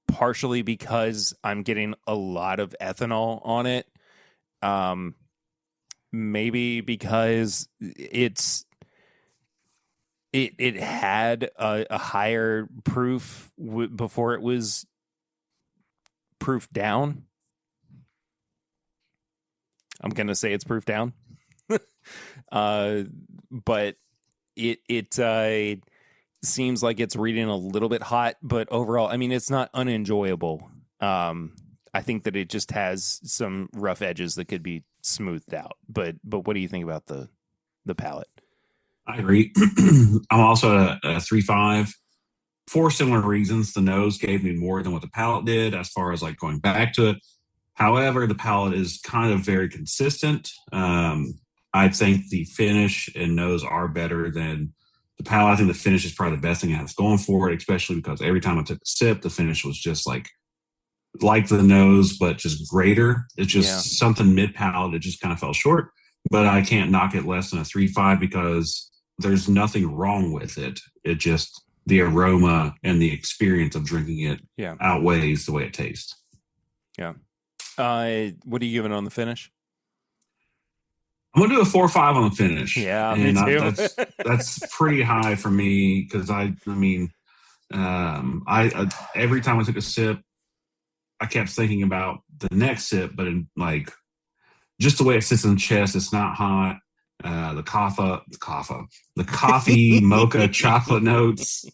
partially because I'm getting a lot of ethanol on it. Maybe because it had a higher proof before it was proof down. I'm gonna say it's proof down. But it seems like it's reading a little bit hot, but overall, I mean, it's not unenjoyable. I think that it just has some rough edges that could be smoothed out. But what do you think about the palate? I agree. I'm also a 3.5 for similar reasons. The nose gave me more than what the palate did as far as like going back to it. However, the palate is kind of very consistent. I think the finish and nose are better than the palate. I think the finish is probably the best thing it has going for it, especially because every time I took a sip, the finish was just like the nose, but just greater. It's just something mid-palate. It just kind of fell short, but I can't knock it less than a 3.5 because there's nothing wrong with it. It just, the aroma and the experience of drinking it outweighs the way it tastes. Yeah. What are you giving on the finish? I'm gonna do a 4.5 on the finish. Yeah, me too. That's pretty high for me because I every time I took a sip, I kept thinking about the next sip, but in like just the way it sits in the chest, it's not hot. The coffee mocha chocolate notes,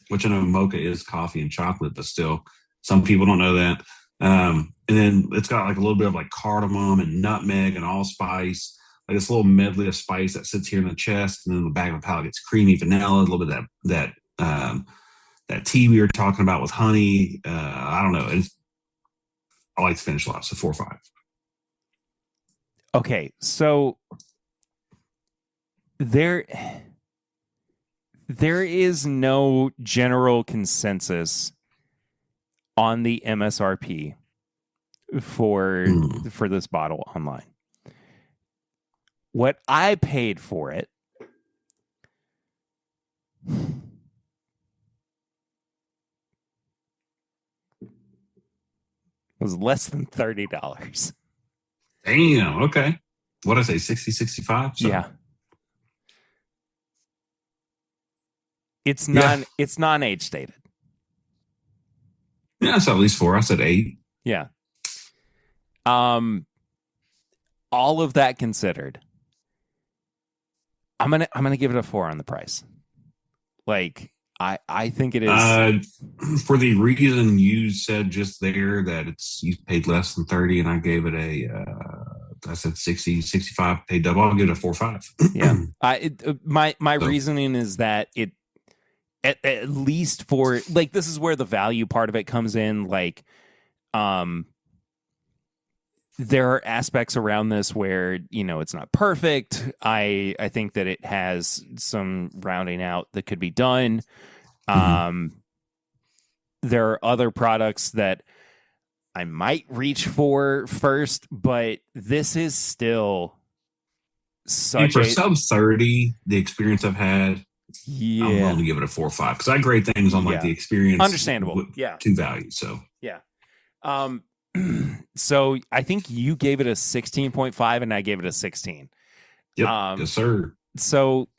which I know mocha is coffee and chocolate, but still, some people don't know that. And then it's got like a little bit of like cardamom and nutmeg and allspice, like this little medley of spice that sits here in the chest, and then the back of the palate gets creamy vanilla, a little bit of that tea we were talking about with honey. I don't know. I like to finish a lot, so 4.5. Okay, so there is no general consensus on the MSRP for this bottle online. What I paid for it was less than $30. Damn, okay. What did I say, 60, 65? So. Yeah. It's non-age stated. Yeah, it's at least 4. I said 8. Yeah. All of that considered, I'm gonna give it a 4 on the price. Like I think it is for the reason you said just there that you paid less than 30, and I gave it I said 60, 65, paid double. I'll give it a 4.5. Yeah. My reasoning is that it at least for like, this is where the value part of it comes in. Like, there are aspects around this where, it's not perfect. I think that it has some rounding out that could be done. There are other products that I might reach for first, but this is still such for sub 30, the experience I've had, I'm willing to give it a 4.5 because I grade things on like the experience. Understandable. To value. So yeah. So I think you gave it a 16.5 and I gave it a 16. Yep. Yes, sir. So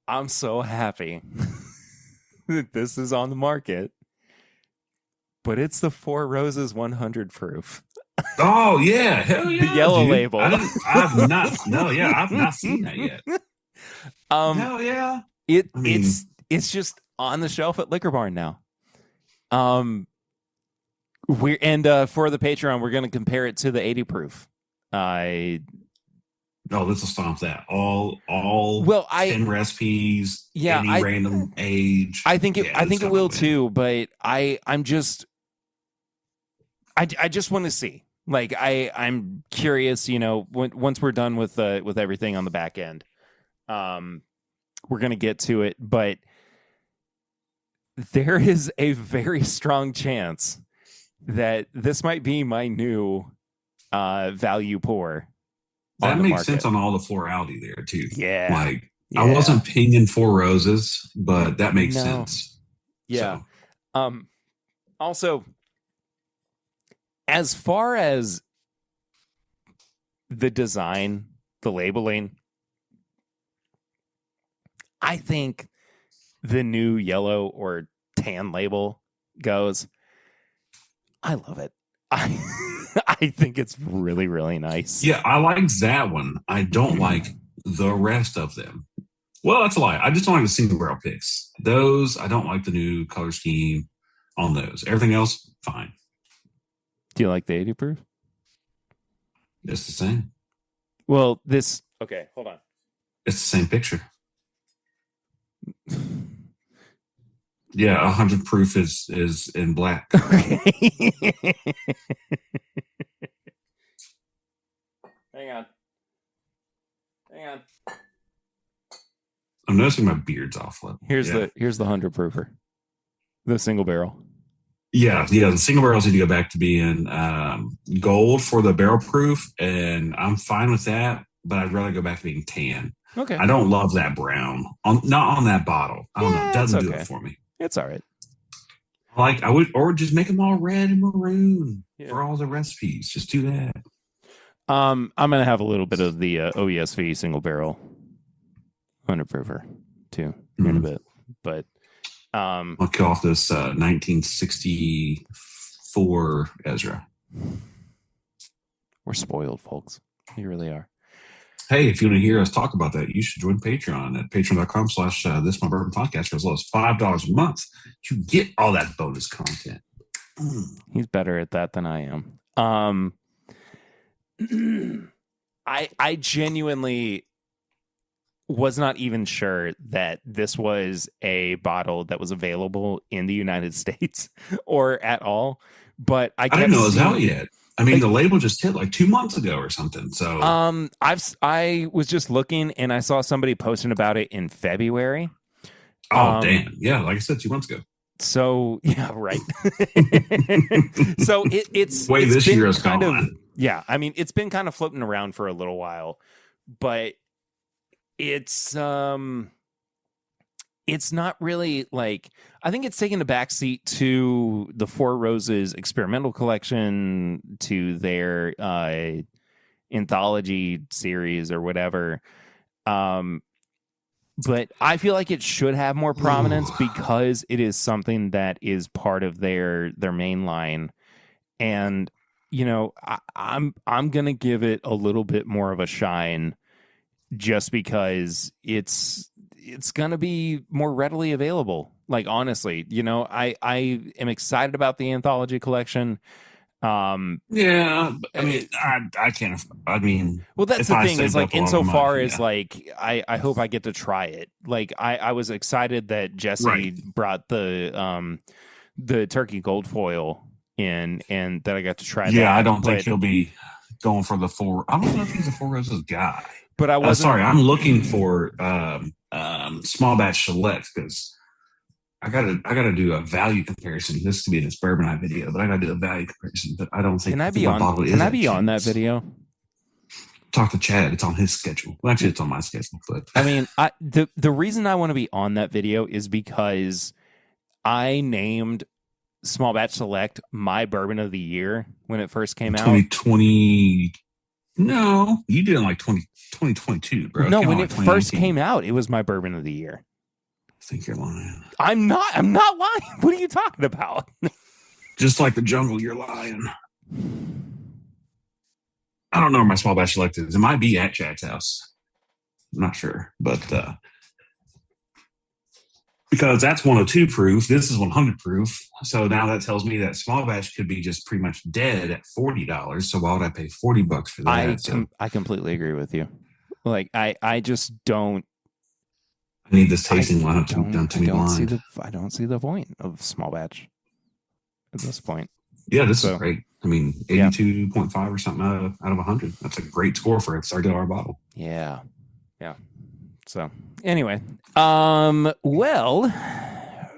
I'm so happy that this is on the market, but it's the Four Roses 100 proof. Oh yeah, hell yeah! The yellow label. I've not seen that yet. Hell yeah. I mean, It's just on the shelf at Liquor Barn now. For the Patreon, we're going to compare it to the 80 proof. this will stomp that. All 10 recipes, any random age. I think it will too, but I'm just I just want to see. Like I'm curious, once we're done with everything on the back end. We're going to get to it, but there is a very strong chance that this might be my new value pour. That makes sense on all the florality there too. Yeah. I wasn't pinging Four Roses, but that makes sense. Yeah. So. Also, as far as the design, the labeling, I think the new yellow or tan label goes. I love it. I think it's really, really nice. Yeah, I like that one. I don't like the rest of them. Well, that's a lie. I just don't like the single barrel picks. Those, I don't like the new color scheme on those. Everything else, fine. Do you like the 80 proof? It's the same. Well, okay, hold on. It's the same picture. Yeah, 100 proof is in black. Okay. Hang on. I'm noticing my beard's off. Here's the 100 proofer, the single barrel. Yeah. The single barrels need to go back to being gold for the barrel proof, and I'm fine with that. But I'd rather go back to being tan. Okay. I don't love that brown. Not on that bottle. I don't know. It doesn't do it for me. It's all right. I would, or just make them all red and maroon for all the recipes. Just do that. I'm gonna have a little bit of the OESV single barrel 100 proofer too in a bit, but I'll kill off this 1964 Ezra. We're spoiled, folks. We really are. Hey, if you want to hear us talk about that, you should join Patreon at patreon.com/This My Bourbon Podcast for as low as $5 a month to get all that bonus content. He's better at that than I am. I genuinely was not even sure that this was a bottle that was available in the United States or at all. But I didn't know it was out yet. I mean, the label just hit 2 months ago or something. So, I was just looking and I saw somebody posting about it in February. Oh, damn! Yeah, like I said, 2 months ago. So yeah, right. So it's this year is kind of yeah. I mean, it's been kind of floating around for a little while, but it's not really I think it's taken a backseat to the Four Roses experimental collection, to their anthology series or whatever. But I feel like it should have more prominence because it is something that is part of their main line. And, I'm gonna give it a little bit more of a shine just because it's gonna be more readily available. Honestly, I am excited about the anthology collection. Yeah, I mean, I can't. I mean, well, that's the thing is insofar as I hope I get to try it. I was excited that Jesse brought the turkey gold foil in, and that I got to try that. Yeah, I don't think he'll be going for the four. I don't know if he's a Four Roses guy. But I was sorry. I'm looking for small batch select because I gotta do a value comparison. This could be in this Bourbon Eye video, but I gotta do a value comparison. But I don't think Can I be on that video? Talk to Chad. It's on his schedule. Well, actually, it's on my schedule. But I mean, the reason I want to be on that video is because I named Small Batch Select my bourbon of the year when it first came out. 2020. No, you did in 2022, bro. No, when it first came out, it was my bourbon of the year. I think you're lying. I'm not lying. What are you talking about? Just like the jungle, you're lying. I don't know where my small batch select is. It might be at Chad's house. I'm not sure, but because that's 102 proof, this is 100 proof. So now that tells me that small batch could be just pretty much dead at $40. So why would I pay $40 for that? I completely agree with you. Like I just don't. I need this tasting lineup to be done to me blind. I don't see the point of small batch at this point. Yeah, this is great. I mean, 82.5 or something out of 100. That's a great score for a $30 bottle. Yeah. Yeah. So anyway, well,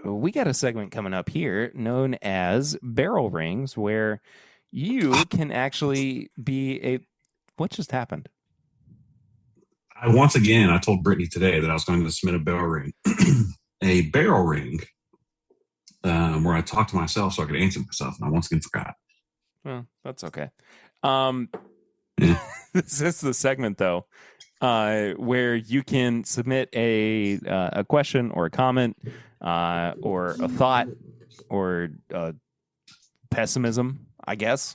we got a segment coming up here known as Barrel Rings, where you can actually be what just happened? Once again, I told Brittany today that I was going to submit a barrel ring, a barrel ring, where I talked to myself so I could answer myself, and I once again forgot. Well, that's okay. This is the segment, though, where you can submit a question or a comment or a thought or pessimism, I guess,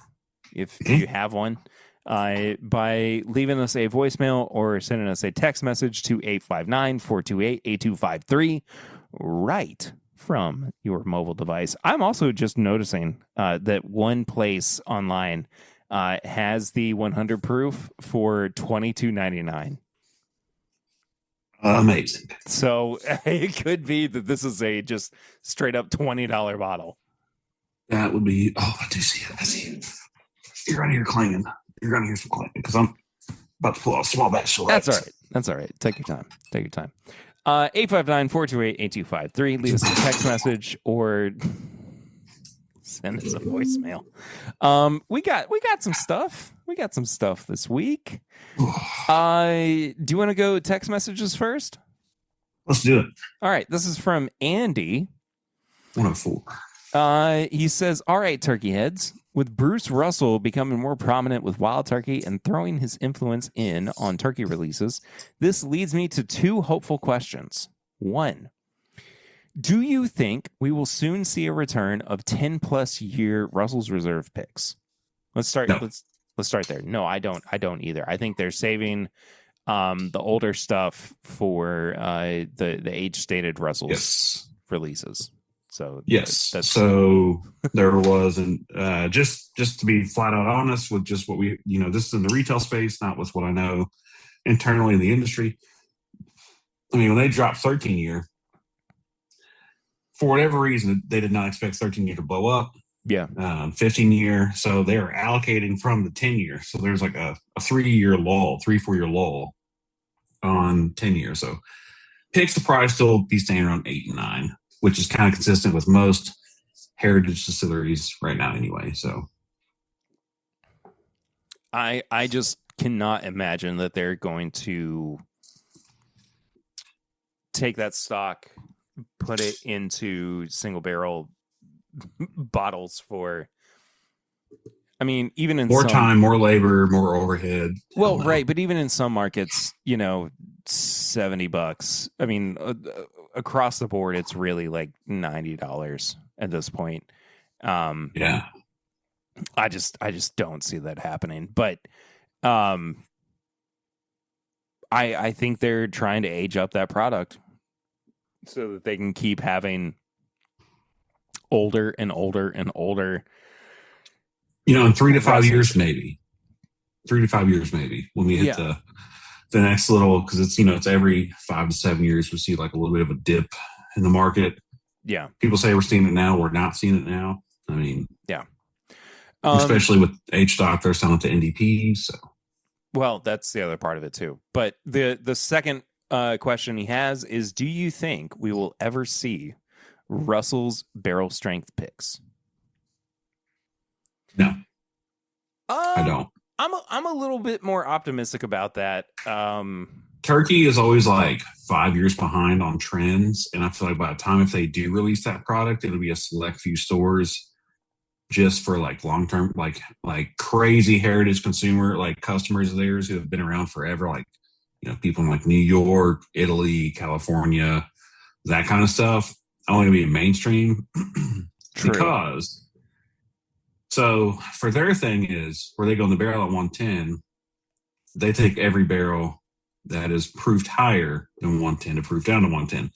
if you have one, by leaving us a voicemail or sending us a text message to 859-428-8253 right from your mobile device. I'm also just noticing that one place online has the 100 proof for $22.99. Amazing. So it could be that this is a just straight up $20 bottle. That would be. Oh, I do see it. I see it. You're on here clanging. You're going to hear some clanging because I'm about to pull out a small batch. That's all right. That's all right. Take your time. Take your time. 859-428-8253. Leave us a text message or send us a voicemail. We got some stuff. We got some stuff this week. Do you want to go text messages first? Let's do it. All right. This is from Andy. 104. He says, all right, turkey heads. With Bruce Russell becoming more prominent with Wild Turkey and throwing his influence in on turkey releases, this leads me to two hopeful questions. One, do you think we will soon see a return of 10-plus year Russell's Reserve picks? Let's start. No. Let's start there. No, I don't either. I think they're saving the older stuff for the age-stated Russell's releases. So yes, so there wasn't just to be flat out honest with just what we, this is in the retail space, not with what I know internally in the industry. I mean, when they dropped 13 year, for whatever reason, they did not expect 13 year to blow up. Yeah. 15 year. So they are allocating from the 10 year. So there's like a 4 year lull on 10 years. So picks will probably still be staying around 8 and 9. Which is kind of consistent with most heritage distilleries right now anyway. So I just cannot imagine that they're going to take that stock, put it into single barrel bottles for, I mean, even in more time, more labor, more overhead. Well, right. But even in some markets, $70. I mean, across the board, it's really like $90 at this point. Yeah, I just don't see that happening. But I think they're trying to age up that product so that they can keep having older and older and older. In 3 to 5 years, maybe. 3 to 5 years, maybe, when we hit the next little, because it's it's every 5 to 7 years we see like a little bit of a dip in the market. Yeah, people say we're seeing it now. We're not seeing it now. I mean, yeah, especially with H stock, they're selling to NDP. So, well, that's the other part of it too. But the second question he has is: do you think we will ever see Russell's barrel strength picks? No, I don't. I'm a little bit more optimistic about that. Turkey is always like 5 years behind on trends, and I feel like by the time if they do release that product, it'll be a select few stores just for like long term, like crazy heritage consumer like customers of theirs who have been around forever, like people in like New York, Italy, California, that kind of stuff. Only gonna be mainstream because. So for their thing is where they go in the barrel at 110, they take every barrel that is proofed higher than 110 to proof down to 110.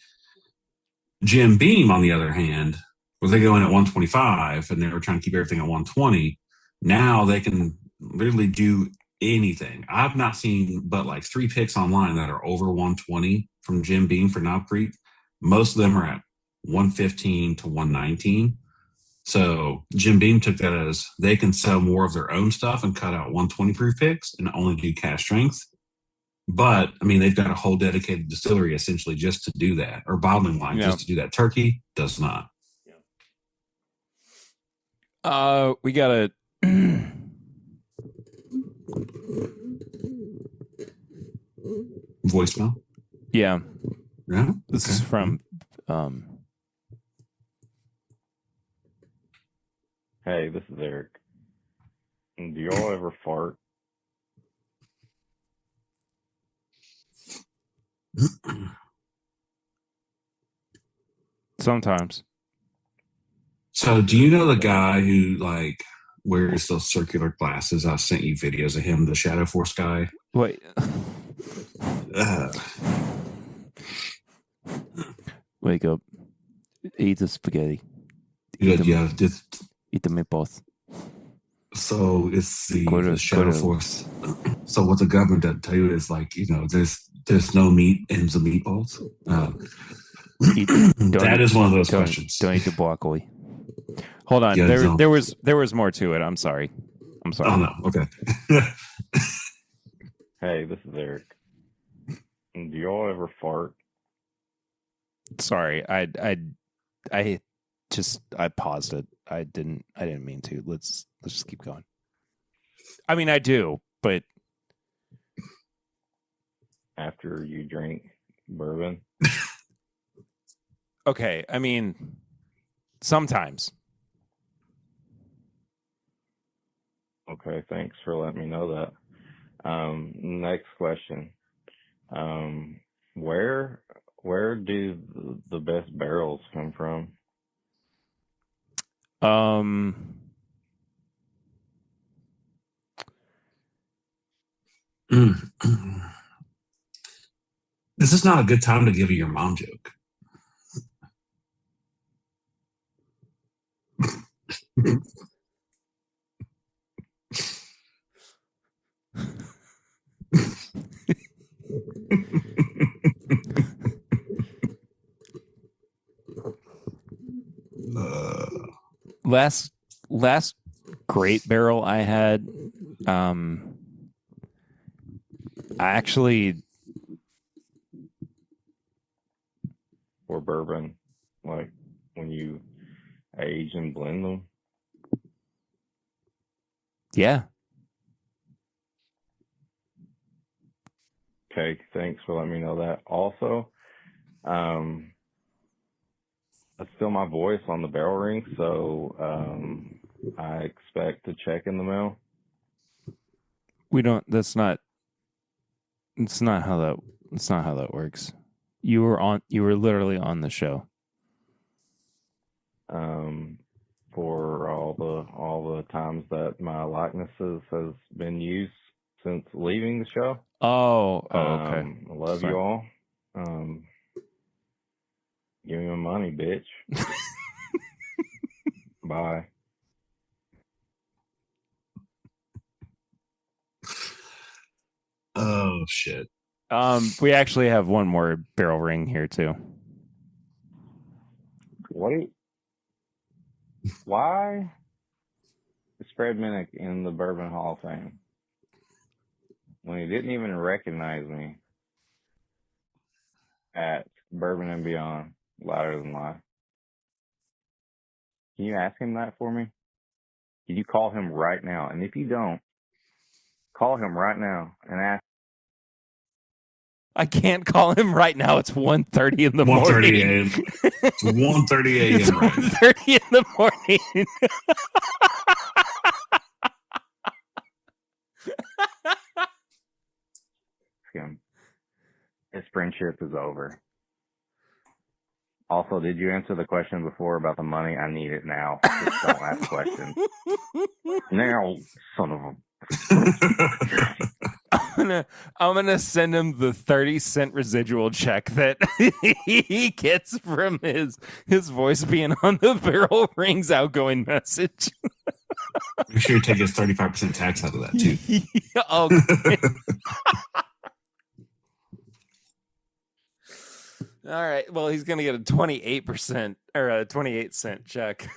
Jim Beam, on the other hand, where they go in at 125 and they were trying to keep everything at 120, now they can literally do anything. I've not seen but like 3 picks online that are over 120 from Jim Beam for Knob Creek. Most of them are at 115 to 119. So Jim Beam took that as they can sell more of their own stuff and cut out 120 proof picks and only do cask strength. But I mean, they've got a whole dedicated distillery essentially just to do that, or bottling line just to do that. Turkey does not. We got a voicemail. Yeah. Yeah. This is from Hey, this is Eric. Do y'all ever fart? Sometimes. So do you know the guy who like wears those circular glasses? I sent you videos of him, the Shadow Force guy. Wait. Wake up. Eat the spaghetti. Yeah, Eat the meatballs. So it's the Shadow Force. So what the government doesn't tell you is like, there's no meat in the meatballs. That is one of those questions. Don't eat the broccoli. Hold on. Yeah, there was more to it. I'm sorry. Oh no. Okay. Hey, this is Eric. Do y'all ever fart? Sorry. I paused it. I didn't mean to. Let's just keep going. I mean, I do, but After you drink bourbon? okay. I mean, sometimes. Okay, thanks for letting me know that. Next question. Where do the best barrels come from? This is not a good time to give you your mom joke. Last great barrel I had, I actually, Or bourbon, like when you age and blend them? yeah. Okay, thanks for letting me know that. Also, that's still my voice on the barrel ring, so I expect a check in the mail. We don't. It's not how that works. You were literally on the show. For all the times that my likenesses has been used since leaving the show. Oh, okay. I love you all. Give me my money, bitch. Bye. Oh shit. We actually have one more barrel ring here too. Wait. Why is Fred Minnick in the Bourbon Hall of Fame when he didn't even recognize me at Bourbon and Beyond, Louder Than Life? Can you ask him that for me? Can you call him right now? And if you don't, call him right now and ask. I can't call him right now. It's 1:30 in the morning. 1:30 a.m. It's 1:30 a.m. It's right now. 1:30 in the morning. His friendship is over. Also, did you answer the question before about the money? I need it now. Just don't ask questions. Now, son of a... gonna send him the 30-cent residual check that he gets from his voice being on the Barrel Rings outgoing message. Make sure you take his 35% tax out of that too. Okay. All right. Well, he's gonna get a 28% or a 28-cent check.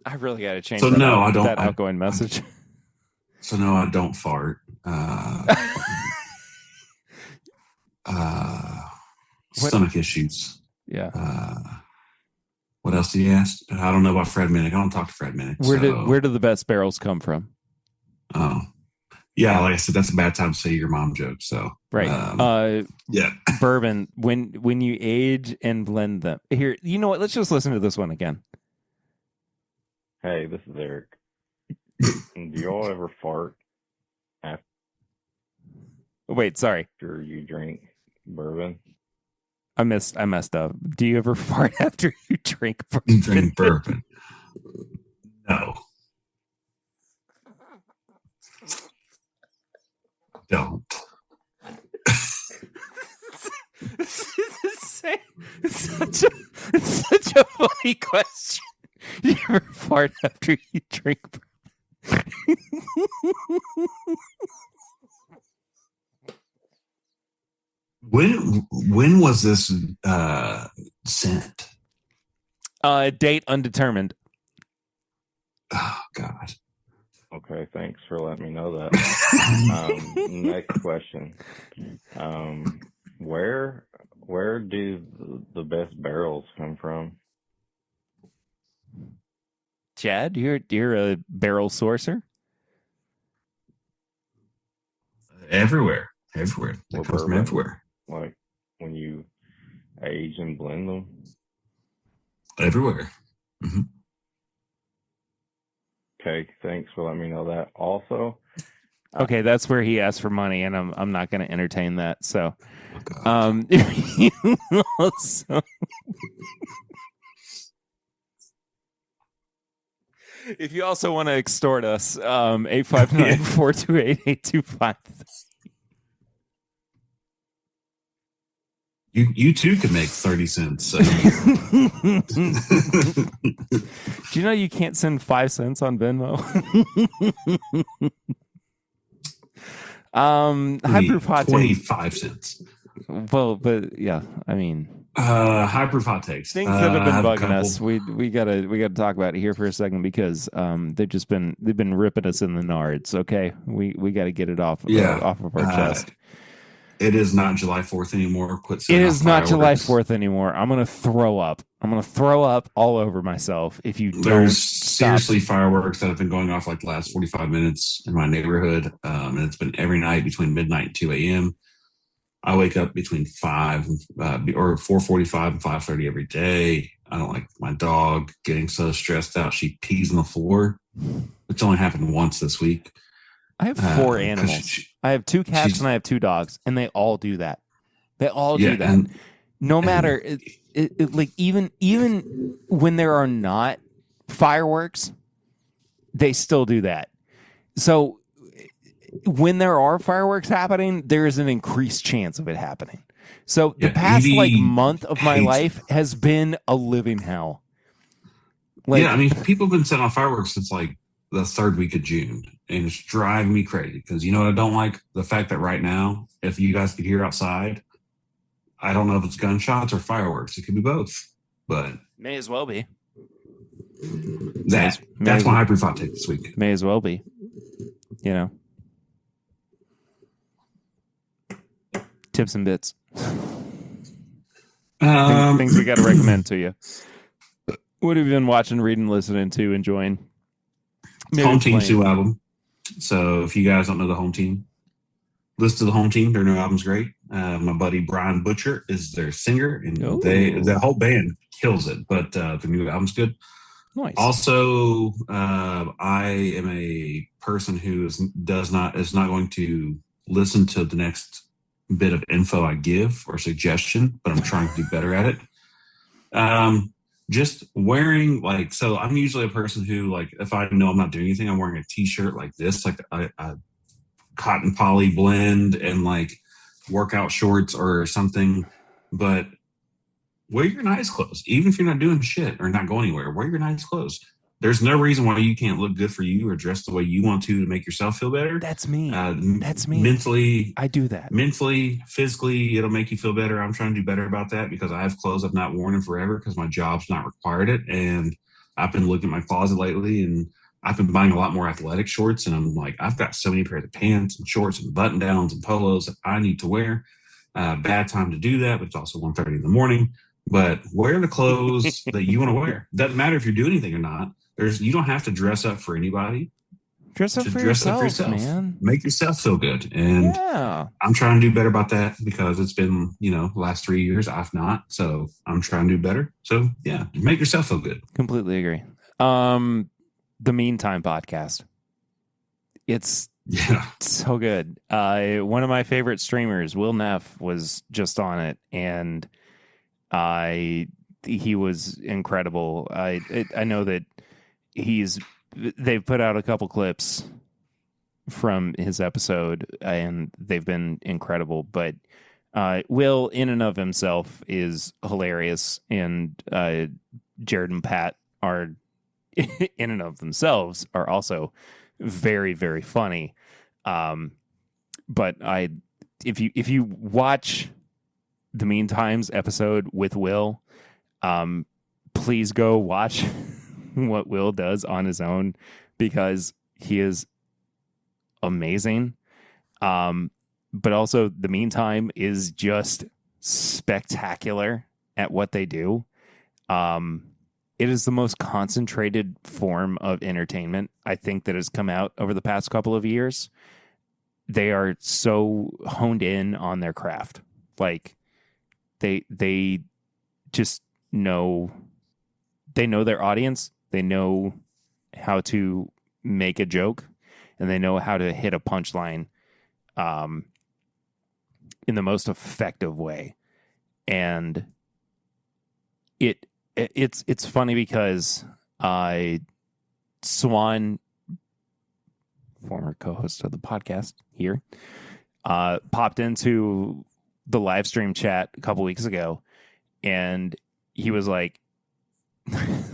I really got to change. So no, I don't. That outgoing message. So no, I don't fart. Stomach issues. Yeah. What else did you ask? I don't know about Fred Minnick. I don't talk to Fred Minnick. Where do the best barrels come from? Oh, yeah. Like I said, that's a bad time to say your mom joke. So right. Yeah. Bourbon, when you age and blend them. Here, you know what? Let's just listen to this one again. Hey, this is Eric. Do y'all ever fart Wait, sorry. after you drink bourbon? I messed up. Do you ever fart after you drink bourbon? You drink bourbon? No. Don't. It's such a funny question. Do you ever fart after you drink bourbon? When was this sent? Date undetermined. Oh God. Okay, thanks for letting me know that. Next question. Where do the best barrels come from? Chad, you're a barrel sourcer? Everywhere. They come from everywhere. Like when you age and blend them? Everywhere. Mm-hmm. Okay, thanks for letting me know that. Also, okay, that's where he asked for money, and I'm not going to entertain that. So, also, if you also want to extort us, 859-428-8253. You too could make 30 cents. So. Do you know you can't send 5 cents on Venmo? High proof hot takes. 25 cents. Well, but yeah, I mean, high proof hot takes. Things that have been bugging us. We gotta talk about it here for a second because they've been ripping us in the nards. Okay, we got to get it off of our chest. It is not July 4th anymore. Quit. It is not July 4th anymore. I'm gonna throw up. I'm gonna throw up all over myself if you don't. There's seriously fireworks that have been going off like the last 45 minutes in my neighborhood, and it's been every night between midnight and 2 a.m. I wake up between 5 or 4:45 and 5:30 every day. I don't like my dog getting so stressed out. She pees on the floor. It's only happened once this week. I have 4 animals. I have 2 cats and I have 2 dogs, and they all do that. They all do that. And, no matter like even when there are not fireworks, they still do that. So when there are fireworks happening, there is an increased chance of it happening. So the past month of my life has been a living hell. I mean, people have been setting off fireworks since like the 3rd week of June, and it's driving me crazy because you know what I don't like? The fact that right now, if you guys could hear outside, I don't know if it's gunshots or fireworks. It could be both, but may as well be. That's my high proof hot take this week. May as well be. You know. Tips and bits. Things we got to recommend to you. What have you been watching, reading, listening to, enjoying? Home Team's new album. So if you guys don't know the Home Team, listen to the Home Team. Their new album's great. My buddy Brian Butcher is their singer, and the whole band kills it. But the new album's good. Nice. Also, I am a person who is not going to listen to the next bit of info I give or suggestion, but I'm trying to do better at it. just wearing like, so I'm usually a person who, like, if I know I'm not doing anything, I'm wearing a t-shirt like this, like a cotton poly blend and like workout shorts or something. But wear your nice clothes, even if you're not doing shit or not going anywhere. Wear your nice clothes. There's no reason why you can't look good for you or dress the way you want to make yourself feel better. That's me. That's me. Mentally, I do that. Mentally, physically, it'll make you feel better. I'm trying to do better about that because I have clothes I've not worn in forever because my job's not required it. And I've been looking at my closet lately, and I've been buying a lot more athletic shorts. And I'm like, I've got so many pairs of pants and shorts and button downs and polos that I need to wear. Bad time to do that, but it's also 1:30 in the morning. But wear the clothes that you want to wear. Doesn't matter if you're doing anything or not. You don't have to dress up for anybody. Dress up for yourself, man. Make yourself feel good. And I'm trying to do better about that because it's been, last 3 years I've not. So I'm trying to do better. So yeah, make yourself feel good. Completely agree. The Meantime podcast. It's so good. One of my favorite streamers, Will Neff, was just on it, and he was incredible. I know that they've put out a couple clips from his episode and they've been incredible, but Will in and of himself is hilarious, and Jared and Pat are in and of themselves are also very, very funny. But if you watch the Meantime's episode with Will, please go watch what Will does on his own because he is amazing. But also the Meantime is just spectacular at what they do. It is the most concentrated form of entertainment I think that has come out over the past couple of years. They are so honed in on their craft. Like they just know, they know their audience. They know how to make a joke, and they know how to hit a punchline in the most effective way. And it's funny because Swan, former co-host of the podcast here, popped into the live stream chat a couple weeks ago, and he was like,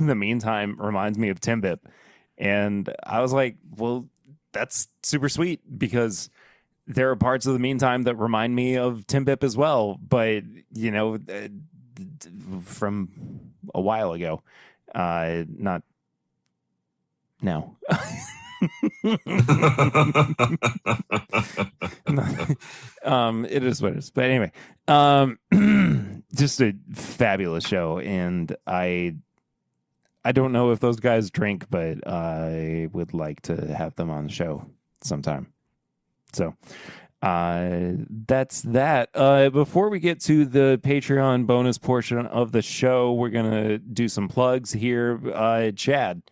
the Meantime reminds me of Timbip. And I was like, well, that's super sweet because there are parts of the Meantime that remind me of Timbip as well. But, from a while ago, not now. It is what it is. But anyway, just a fabulous show. And I don't know if those guys drink, but I would like to have them on the show sometime. So that's that. Before we get to the Patreon bonus portion of the show, we're going to do some plugs here. Chad,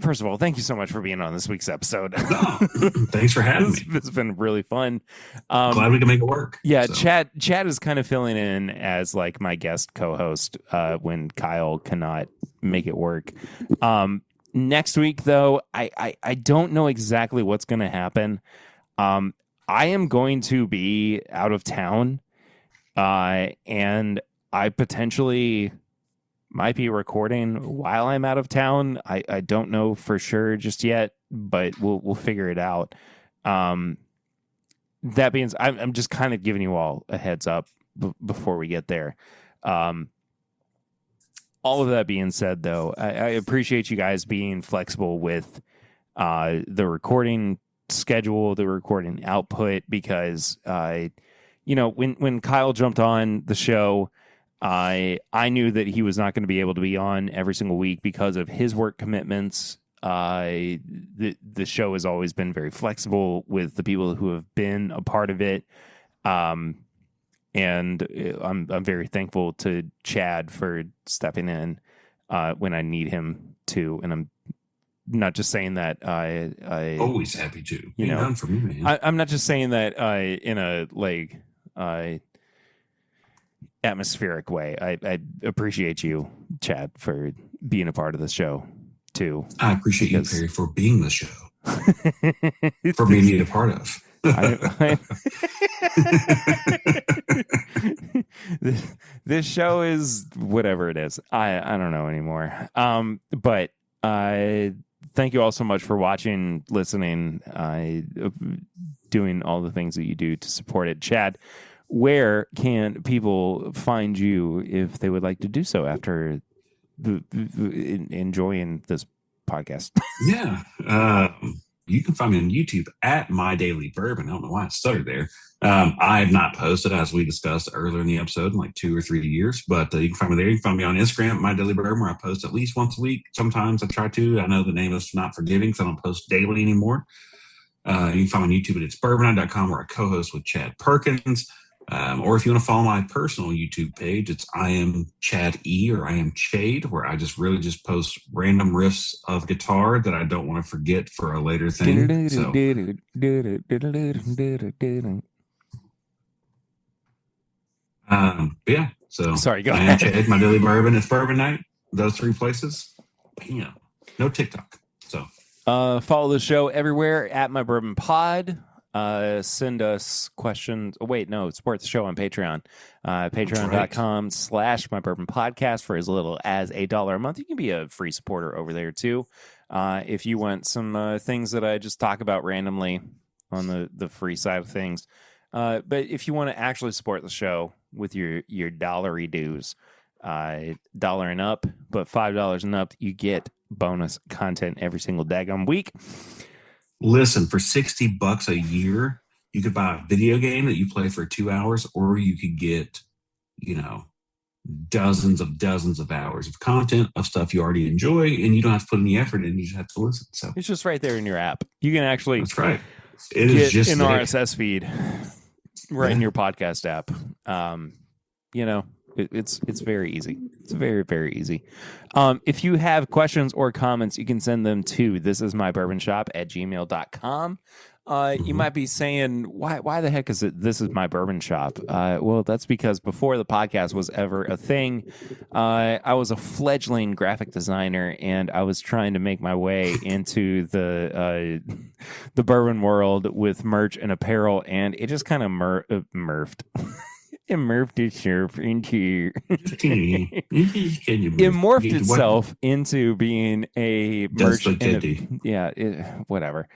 first of all, thank you so much for being on this week's episode. Thanks for having me. It's been really fun. Glad we can make it work. Yeah, so. Chad is kind of filling in as like my guest co-host when Kyle cannot make it work. Next week, though, I don't know exactly what's going to happen. I am going to be out of town, and I potentially might be recording while I'm out of town. I don't know for sure just yet, but we'll figure it out. That being said, I'm just kind of giving you all a heads up before we get there. All of that being said, though, I appreciate you guys being flexible with the recording schedule, the recording output, because when Kyle jumped on the show, I knew that he was not going to be able to be on every single week because of his work commitments. The show has always been very flexible with the people who have been a part of it. And I'm very thankful to Chad for stepping in when I need him to. And I'm not just saying that I always happy to. Done for me, man. I'm not just saying that in a like atmospheric way. I appreciate you, Chad, for being a part of the show too. I appreciate you, Perry, for being the show, for being a part of. This show is whatever it is. I don't know anymore. But thank you all so much for watching, listening, doing all the things that you do to support it. Chad, where can people find you if they would like to do so after enjoying this podcast? Yeah. You can find me on YouTube at MyDailyBourbon. I don't know why I stuttered there. I have not posted, as we discussed earlier in the episode, in like 2 or 3 years, but you can find me there. You can find me on Instagram, MyDailyBourbon, where I post at least once a week. Sometimes I try to. I know the name is not forgiving, so I don't post daily anymore. You can find me on YouTube at itsbourbonnight.com, where I co-host with Chad Perkins. Or if you want to follow my personal YouTube page, it's I am Chad E, or I am Chade, where I just really just post random riffs of guitar that I don't want to forget for a later thing. So, yeah. So sorry, go I ahead. am Chad, my daily bourbon. It's Bourbon Night. Those 3 places. Bam. No TikTok. So follow the show everywhere at My Bourbon Pod. Send us questions. Oh, wait, no, support the show on Patreon. Patreon.com/MyBourbonPodcast for as little as $1 a month. You can be a free supporter over there too. If you want some things that I just talk about randomly on the free side of things. But if you want to actually support the show with your dollary dues, $1 and up, but $5 and up, you get bonus content every single daggone week. Listen, for $60 a year, you could buy a video game that you play for 2 hours, or you could get, dozens of hours of content of stuff you already enjoy, and you don't have to put any effort in. You just have to listen. So it's just right there in your app. You can actually that's right. It is just an RSS feed right in your podcast app. It's very easy. It's very, very easy. If you have questions or comments, you can send them to thisismybourbonshop@gmail.com. You might be saying, why the heck is it This Is My Bourbon Shop? Well, that's because before the podcast was ever a thing, I was a fledgling graphic designer, and I was trying to make my way into the bourbon world with merch and apparel, and it just kind of murphed. It morphed itself into it morphed itself into being a merch. Whatever.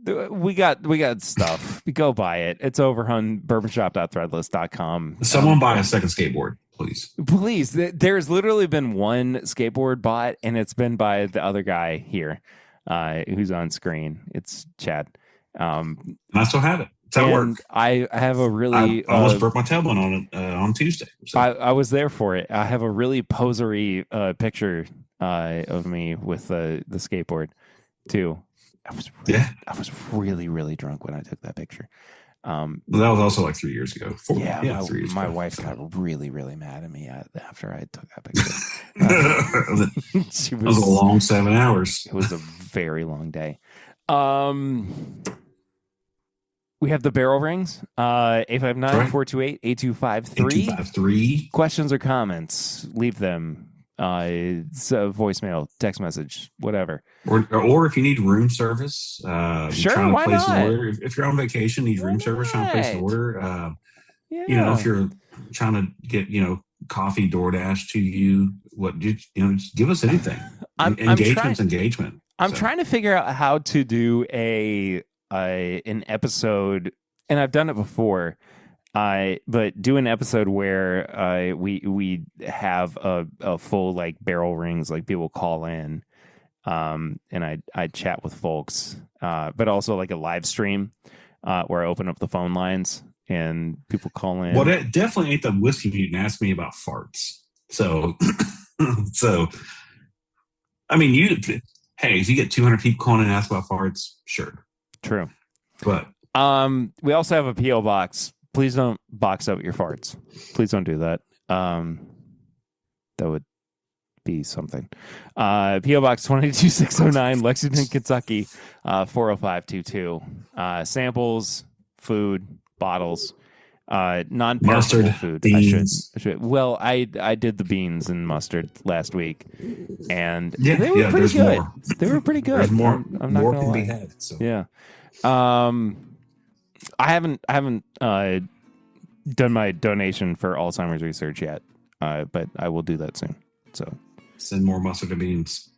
We got stuff. Go buy it. It's over on bourbonshop.threadless.com. Someone buy a second skateboard, please. Please. There's literally been one skateboard bought, and it's been by the other guy here, who's on screen. It's Chad. I still have it. And I have a really... I almost broke my tailbone on it on Tuesday. So. I was there for it. I have a really posery picture of me with the skateboard, too. I was really, really drunk when I took that picture. That was also like 3 years ago. 3 years my ago. wife got really, really mad at me after I took that picture. It was a long 7 hours. It was a very long day. We have the barrel rings, 859-428-8253. Questions or comments, leave them. Voicemail, text message, whatever. Or if you need room service, sure, why not? An order. If you're on vacation, need room service, trying to place an order. If you're trying to get, coffee DoorDash to you, just give us anything. Engagement. I'm trying to figure out how to do an episode, and I've done it before, but do an episode where we have a full like barrel rings, like people call in, and I chat with folks, but also like a live stream where I open up the phone lines and people call in. Well, that definitely ain't the whiskey mutant asked me about farts. So I mean, if you get 200 people calling in and ask about farts, sure. True. But we also have a P.O. box. Please don't box up your farts. Please don't do that. That would be something. P.O. Box 22609, Lexington, Kentucky, 40522. Samples, food, bottles. Non-perishable Mustard, food. beans. I should. Well, I did the beans and mustard last week, and Yeah, they were pretty there's good. more. They were pretty good. There's more. I'm not More gonna can lie. be had. So. Yeah. I haven't done my donation for Alzheimer's research yet, but I will do that soon. So Send more mustard and beans.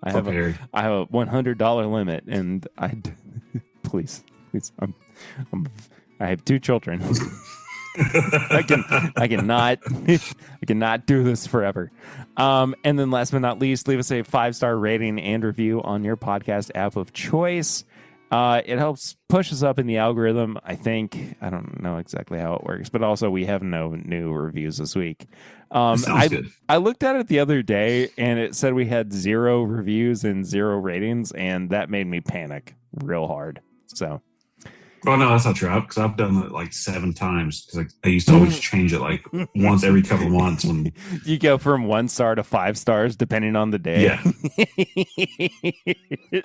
I have a $100 limit, and please, I have 2 children. I cannot do this forever. And then last but not least, leave us a 5-star rating and review on your podcast app of choice. It helps push us up in the algorithm, I think. I don't know exactly how it works, but also we have no new reviews this week. Sounds good. I looked at it the other day, and it said we had 0 reviews and 0 ratings, and that made me panic real hard. So, Oh no, that's not true. Because I've done it like 7 times. Because I used to always change it like once every couple of months. When you go from 1 star to 5 stars depending on the day. Yeah,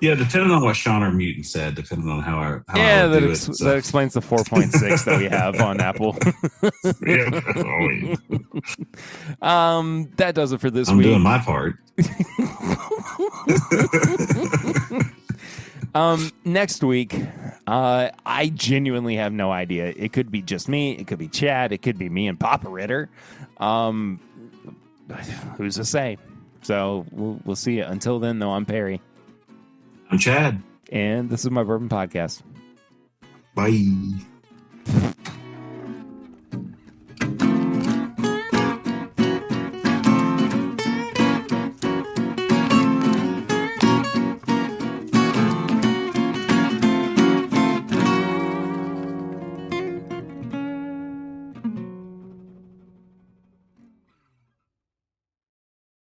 yeah, depending on what Sean or Mutant said, depending on how I that do it. So. that explains the 4.6 that we have on Apple. That does it for this I'm week. doing my part. Next week, I genuinely have no idea. It could be just me. It could be Chad. It could be me and Papa Ritter. Who's to say? So we'll see. Until then, though, I'm Perry. I'm Chad. And this is my Bourbon Podcast. Bye.